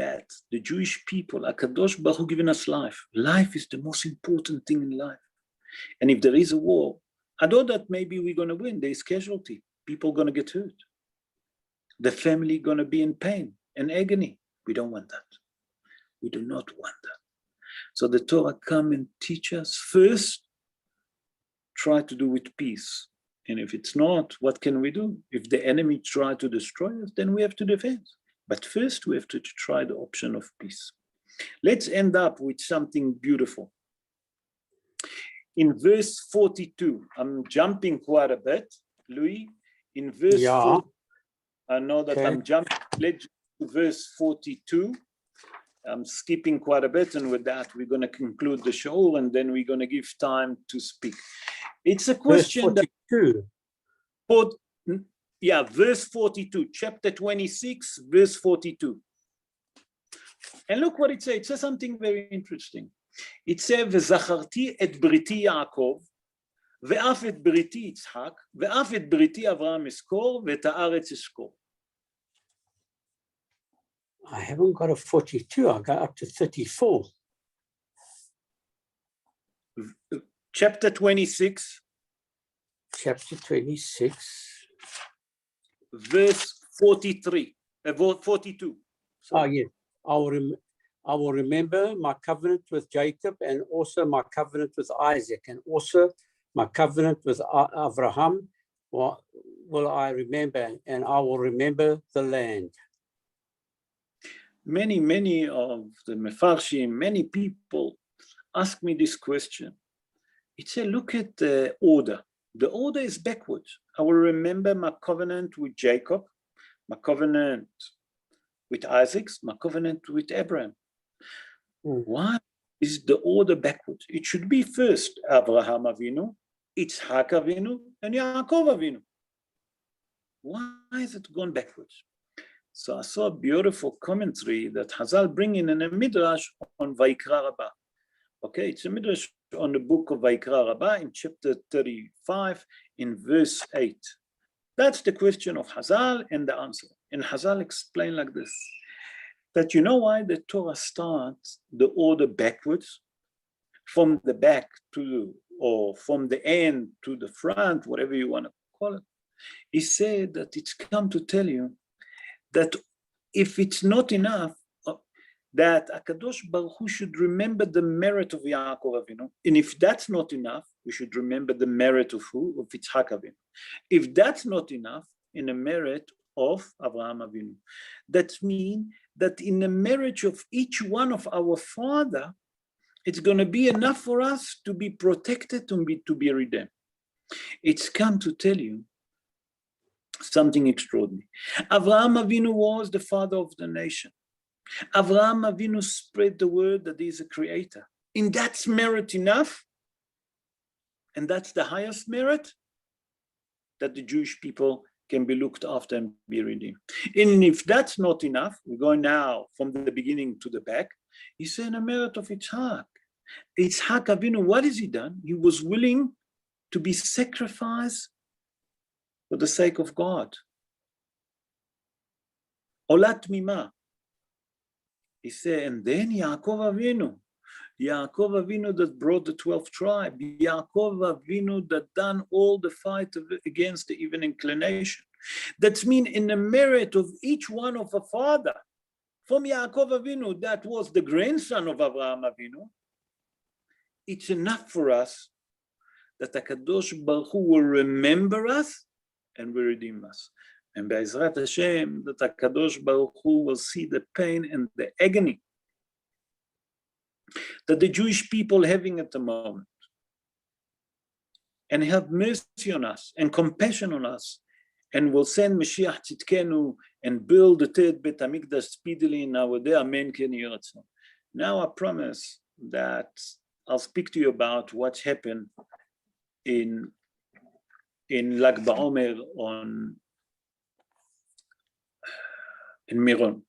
Speaker 1: That the Jewish people, HaKadosh Baruch Hu given us life. Life is the most important thing in life. And if there is a war, I know that maybe we're going to win. There is casualty. People are going to get hurt. The family going to be in pain and agony. We don't want that. We do not want that. So the Torah come and teach us first, try to do with peace. And if it's not, what can we do? If the enemy try to destroy us, then we have to defend. But first we have to try the option of peace. Let's end up with something beautiful. In verse 42, I'm jumping quite a bit, Louis. In verse 40, I know that I'm jumping. Let's to verse 42. I'm skipping quite a bit, and with that, we're going to conclude the show, and then we're going to give time to speak. It's a question
Speaker 2: verse 42.
Speaker 1: Verse 42, chapter 26, verse 42. And look what it says. It says something very interesting. It says, "V'zacharti et briti Yaakov, ve'af et briti Yitzhak, ve'af et briti Avraham eskor, ve'et haaretz eskor."
Speaker 2: I haven't got a 42. I got up to 34.
Speaker 1: Chapter 26.
Speaker 2: Chapter 26.
Speaker 1: Verse 43. 42.
Speaker 2: Sorry. Yes. I will remember my covenant with Jacob and also my covenant with Isaac and also my covenant with Abraham. Will I remember, and I will remember the land.
Speaker 1: Many of the Mefarshim, many people ask me this question. It says, look at the order. The order is backwards. I will remember my covenant with Jacob, my covenant with Isaac, my covenant with Abraham. Why is the order backwards? It should be first Abraham Avinu, Yitzhak Avinu, and Yaakov Avinu. Why is it gone backwards? So I saw a beautiful commentary that Hazal bring in a midrash on Vayikra Rabbah. Okay, it's a midrash on the book of Vayikra Rabbah in chapter 35 in verse 8. That's the question of Hazal and the answer. And Hazal explained like this, that you know why the Torah starts the order backwards, from the back to, or from the end to the front, whatever you want to call it. He said that it's come to tell you that if it's not enough, that HaKadosh Baruch Hu should remember the merit of Yaakov Avinu. And if that's not enough, we should remember the merit of who? Of Yitzhak Avinu. If that's not enough, in the merit of Avraham Avinu. That means that in the marriage of each one of our father, it's going to be enough for us to be protected and to be redeemed. It's come to tell you something extraordinary. Avraham Avinu was the father of the nation. Avraham Avinu spread the word that he is a creator. And that's merit enough. And that's the highest merit that the Jewish people can be looked after and be redeemed. And if that's not enough, we're going now from the beginning to the back. He said a merit of Yitzhak. Yitzhak Avinu, what has he done? He was willing to be sacrificed for the sake of God. Olat mima. He said, and then Yaakov Avinu that brought the 12th tribe, Yaakov Avinu that done all the fight against the evil inclination. That means in the merit of each one of a father, from Yaakov Avinu, that was the grandson of Avraham Avinu, it's enough for us that HaKadosh Baruch Hu will remember us and will redeem us. And Be'ezrat Hashem, that HaKadosh Baruch Hu will see the pain and the agony that the Jewish people having at the moment, and have mercy on us and compassion on us, and will send Mashiach Tzidkenu and build the third Bet HaMikdash speedily in our day. Amen. Now I promise that I'll speak to you about what's happened in Lag BaOmer in Miron.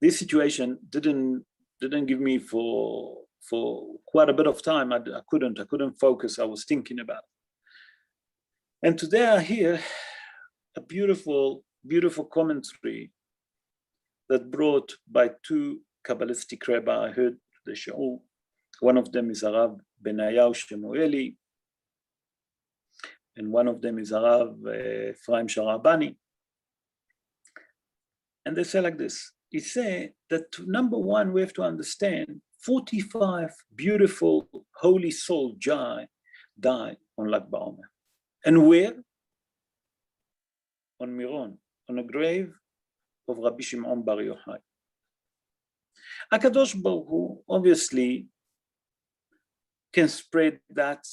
Speaker 1: This situation didn't give me for quite a bit of time. I couldn't focus. I was thinking about it. And today I hear a beautiful commentary that brought by two Kabbalistic rabbis. I heard the shiur. One of them is Arav Benayahu Shemueli, and one of them is Arav Ephraim Sharabani. And they say like this. He say that number one, we have to understand 45 beautiful holy souls died on Lag BaOmer. And where? On Miron, on the grave of Rabbi Shimon Bar Yochai. HaKadosh Baruch Hu obviously can spread that,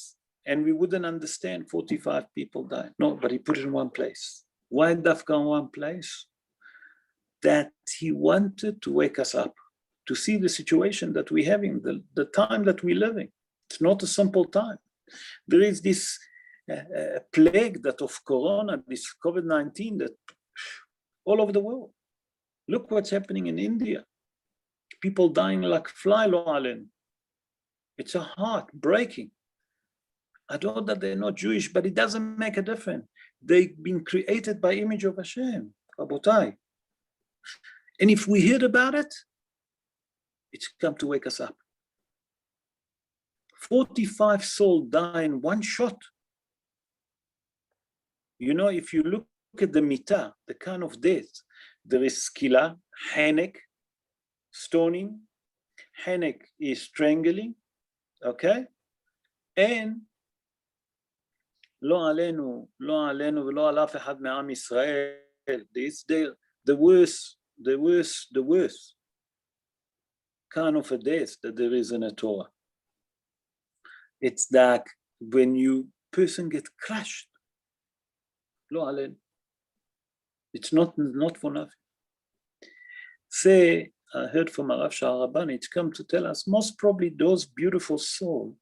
Speaker 1: and we wouldn't understand 45 people died. No, but he put it in one place. Why Dafka in one place? That he wanted to wake us up, to see the situation that we're having, the time that we're living. It's not a simple time. There is this plague that of Corona, this COVID-19, that all over the world. Look what's happening in India. People dying like fly, lo alen. It's a heart breaking. I know that they're not Jewish, but it doesn't make a difference. They've been created by image of Hashem, Rabotai. And if we heard about it, it's come to wake us up. 45 souls die in one shot. You know, if you look at the mitah, the kind of death, there is skila, hanek, stoning. Hanek is strangling, okay? And lo alenu v'lo al af echad me'am Yisrael. This the worst kind of a death that there is in a Torah. It's that when person get crushed, lo alen. It's not for nothing. Say, I heard from Arav Sharabani, it's come to tell us most probably those beautiful souls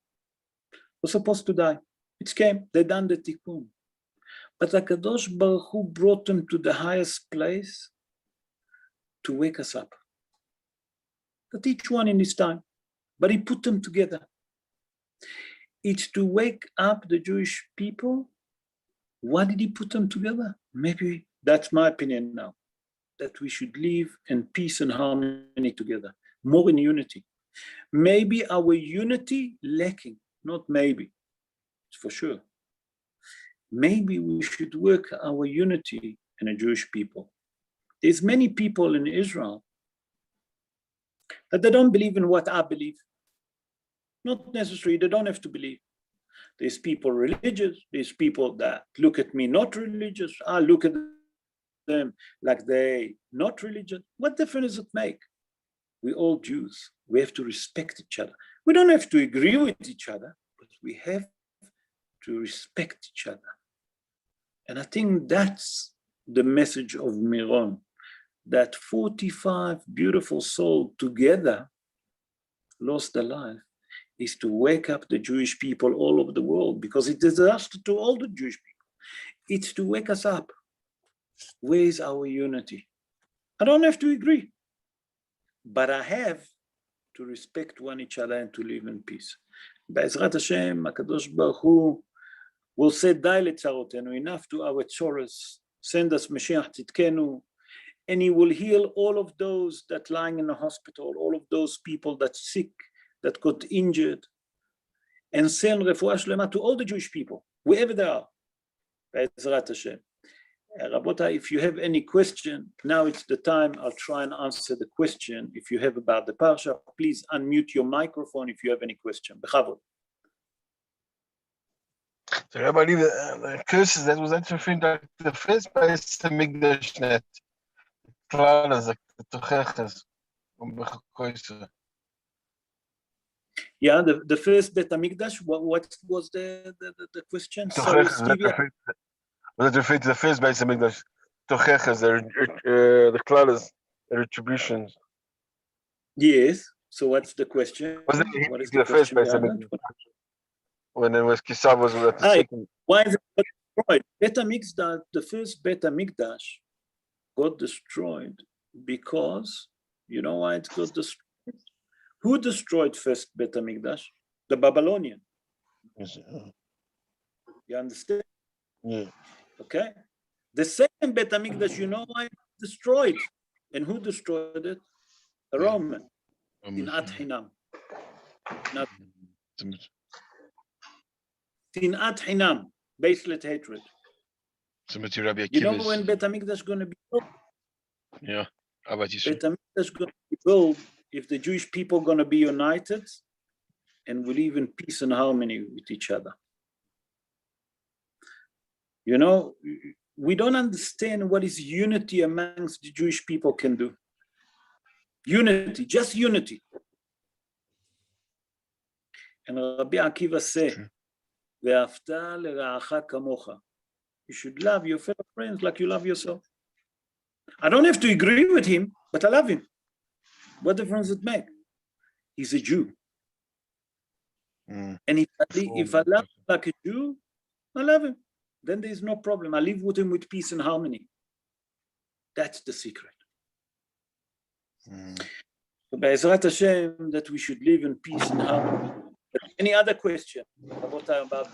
Speaker 1: were supposed to die. It came, they done the tikkun. But HaKadosh Baruch Hu brought them to the highest place to wake us up. That each one in his time, but he put them together. It's to wake up the Jewish people. Why did he put them together? Maybe that's my opinion now, that we should live in peace and harmony together, more in unity. Maybe our unity lacking, not maybe, it's for sure. Maybe we should work our unity in a Jewish people. There's many people in Israel that they don't believe in what I believe. Not necessarily, they don't have to believe. There's people religious, there's people that look at me not religious, I look at them like they not religious. What difference does it make? We're all Jews. We have to respect each other. We don't have to agree with each other, but we have to respect each other. And I think that's the message of Miron, that 45 beautiful souls together lost their life, is to wake up the Jewish people all over the world, because it's a disaster to all the Jewish people. It's to wake us up. Where is our unity? I don't have to agree, but I have to respect one each other and to live in peace. Be'ezrat Hashem, HaKadosh Baruch Hu will say, Dai letzarotenu, enough to our tzoros, send us Mashiach Tzidkenu, and he will heal all of those that lying in the hospital, all of those people that's sick, that got injured, and send refuah shlema to all the Jewish people, wherever they are. Be'ezrat Hashem. Rabota, if you have any question, now it's the time. I'll try and answer the question. If you have about the Parsha, please unmute your microphone if you have any question. Bechavod.
Speaker 5: So Rabbi, the curses that was interfering to the first place the Mikdash net. The Tocheches from Bechukotai.
Speaker 1: Yeah, the first Bet HaMikdash, what was the question? Sorry,
Speaker 5: Was it referring to the first base of Mikdash? Tocheches, the klalas, the retributions.
Speaker 1: Yes. So what's the question?
Speaker 5: Was it
Speaker 1: What is
Speaker 5: the first
Speaker 1: question,
Speaker 5: base?
Speaker 1: Bernard?
Speaker 5: When it was Kisav was at the
Speaker 1: Hi.
Speaker 5: second.
Speaker 1: Why is it destroyed? Bet HaMikdash, the first Bet HaMikdash got destroyed because, you know why it got destroyed? Who destroyed first Bet HaMikdash? The Babylonian. You understand?
Speaker 5: Yeah.
Speaker 1: Okay. The second Bet HaMikdash, you know why it was destroyed? And who destroyed it? The Roman. Sinat Hinam. Sinat Hinam. Baseless hatred.
Speaker 5: Rabbi
Speaker 1: You know when Bet HaMikdash going to be built?
Speaker 5: Yeah.
Speaker 1: Bet HaMikdash going to be built if the Jewish people going to be united and will live in peace and harmony with each other. You know, we don't understand what is unity amongst the Jewish people can do. Unity, just unity. And Rabbi Akiva said, "Ve'afta le'ra'acha kamocha." You should love your fellow friends like you love yourself. I don't have to agree with him, but I love him. What difference does it make? He's a Jew. And if I love him like a Jew, I love him. Then there's no problem. I live with him with peace and harmony. That's the secret. So Be'ezrat Hashem, that we should live in peace and harmony. Any other question about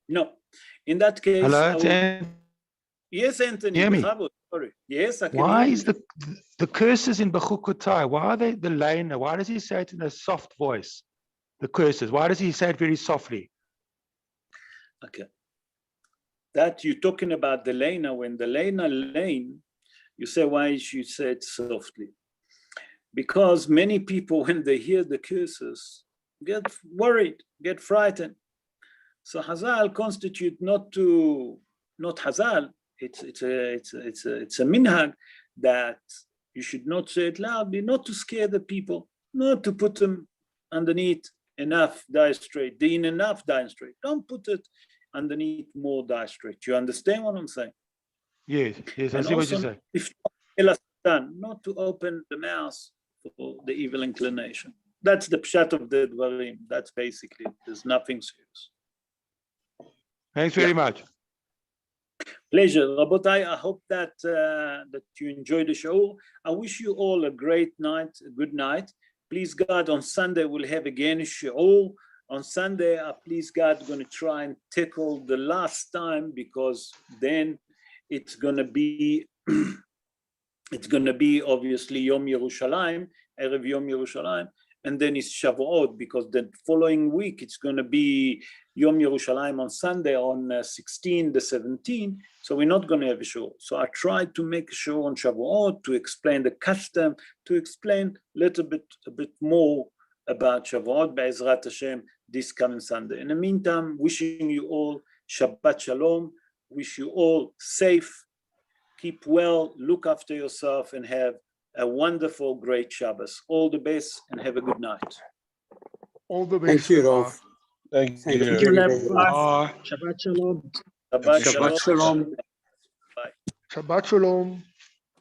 Speaker 1: No. In that case,
Speaker 6: Hello,
Speaker 1: yes, Anthony.
Speaker 6: Hear me?
Speaker 1: Sorry. Yes, I can
Speaker 6: why
Speaker 1: hear
Speaker 6: is
Speaker 1: you.
Speaker 6: the curses in Bechukotai? Why are they the lane? Why does he say it in a soft voice? The curses. Why does he say it very softly?
Speaker 1: Okay. That you're talking about the lena. When the lane, you say, why she said softly? Because many people, when they hear the curses, get worried, get frightened. So Hazal constitute not Hazal. It's a minhag that you should not say it loudly, not to scare the people, not to put them underneath enough diastrate, enough diastrate. Don't put it underneath more diastrate. You understand what I'm saying?
Speaker 6: Yes, yes, I
Speaker 1: And
Speaker 6: see what you
Speaker 1: also,
Speaker 6: say.
Speaker 1: if not to open the mouth for the evil inclination. That's the pshat of the dvarim. That's basically it. There's nothing serious.
Speaker 6: Thanks very much.
Speaker 1: Pleasure. Rabotai, I hope that that you enjoyed the show. I wish you all a great night, a good night. Please God, on Sunday we'll have again a show. On Sunday, please God, going to try and tackle the last time, because then it's going to be obviously Yom Yerushalayim, Erev Yom Yerushalayim, and then it's Shavuot, because the following week it's going to be Yom Yerushalayim on Sunday on 16, the 17. So we're not going to have a show. So I tried to make a show on Shavuot to explain the custom, to explain a bit more about Shavuot, Be'ezrat Hashem, this coming Sunday. In the meantime, wishing you all Shabbat Shalom, wish you all safe, keep well, look after yourself, and have a wonderful, great Shabbos. All the best, and have a good night.
Speaker 3: All the
Speaker 2: Thank
Speaker 3: best.
Speaker 2: you, Rolf.
Speaker 5: Thank
Speaker 2: Thank
Speaker 5: you.
Speaker 2: you very much.
Speaker 3: Bye.
Speaker 7: Shabbat Shalom.
Speaker 1: Shabbat
Speaker 2: Shabbat
Speaker 1: Shalom.
Speaker 2: Shalom.
Speaker 3: Shabbat Shalom.